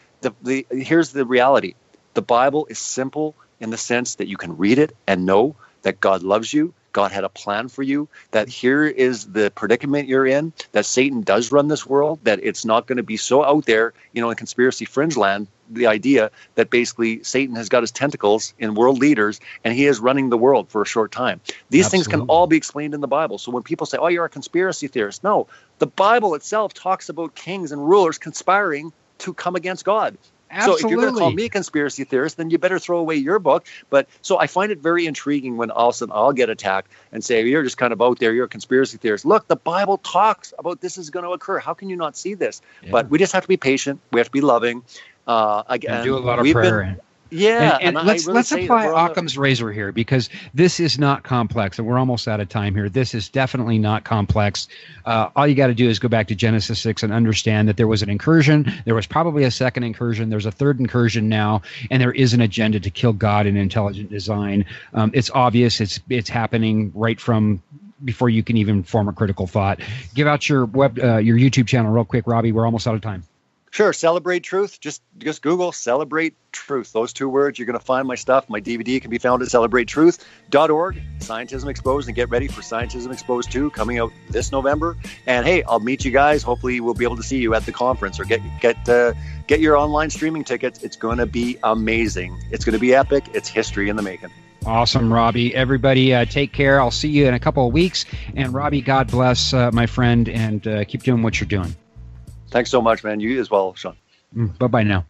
Here's the reality. The Bible is simple in the sense that you can read it and know that God loves you, God had a plan for you, that here is the predicament you're in, that Satan does run this world, that it's not going to be so out there, in conspiracy fringe land, the idea that basically Satan has got his tentacles in world leaders and he is running the world for a short time. These things can all be explained in the Bible. So when people say, oh, you're a conspiracy theorist, no, the Bible itself talks about kings and rulers conspiring to come against God. Absolutely. So if you're going to call me a conspiracy theorist, then you better throw away your book. But so I find it very intriguing when all of a sudden I'll get attacked and say, you're just kind of out there, you're a conspiracy theorist. Look, the Bible talks about this is going to occur. How can you not see this? Yeah. But we just have to be patient. We have to be loving. Again, and do a lot of prayer. And let's apply Occam's razor here, because this is not complex, and we're almost out of time here. This is definitely not complex. All you got to do is go back to Genesis 6 and understand that there was an incursion. There was probably a second incursion. There's a third incursion now, and there is an agenda to kill God in intelligent design. It's obvious. It's happening right from before you can even form a critical thought. Give out your YouTube channel real quick, Robbie. We're almost out of time. Sure. Celebrate Truth. Just Google Celebrate Truth. Those 2 words. You're going to find my stuff. My DVD can be found at celebratetruth.org. Scientism Exposed, and get ready for Scientism Exposed 2 coming out this November. And hey, I'll meet you guys. Hopefully we'll be able to see you at the conference, or get your online streaming tickets. It's going to be amazing. It's going to be epic. It's history in the making. Awesome, Robbie. Everybody take care. I'll see you in a couple of weeks. And Robbie, God bless, my friend, and keep doing what you're doing. Thanks so much, man. You as well, Sean. Bye-bye now.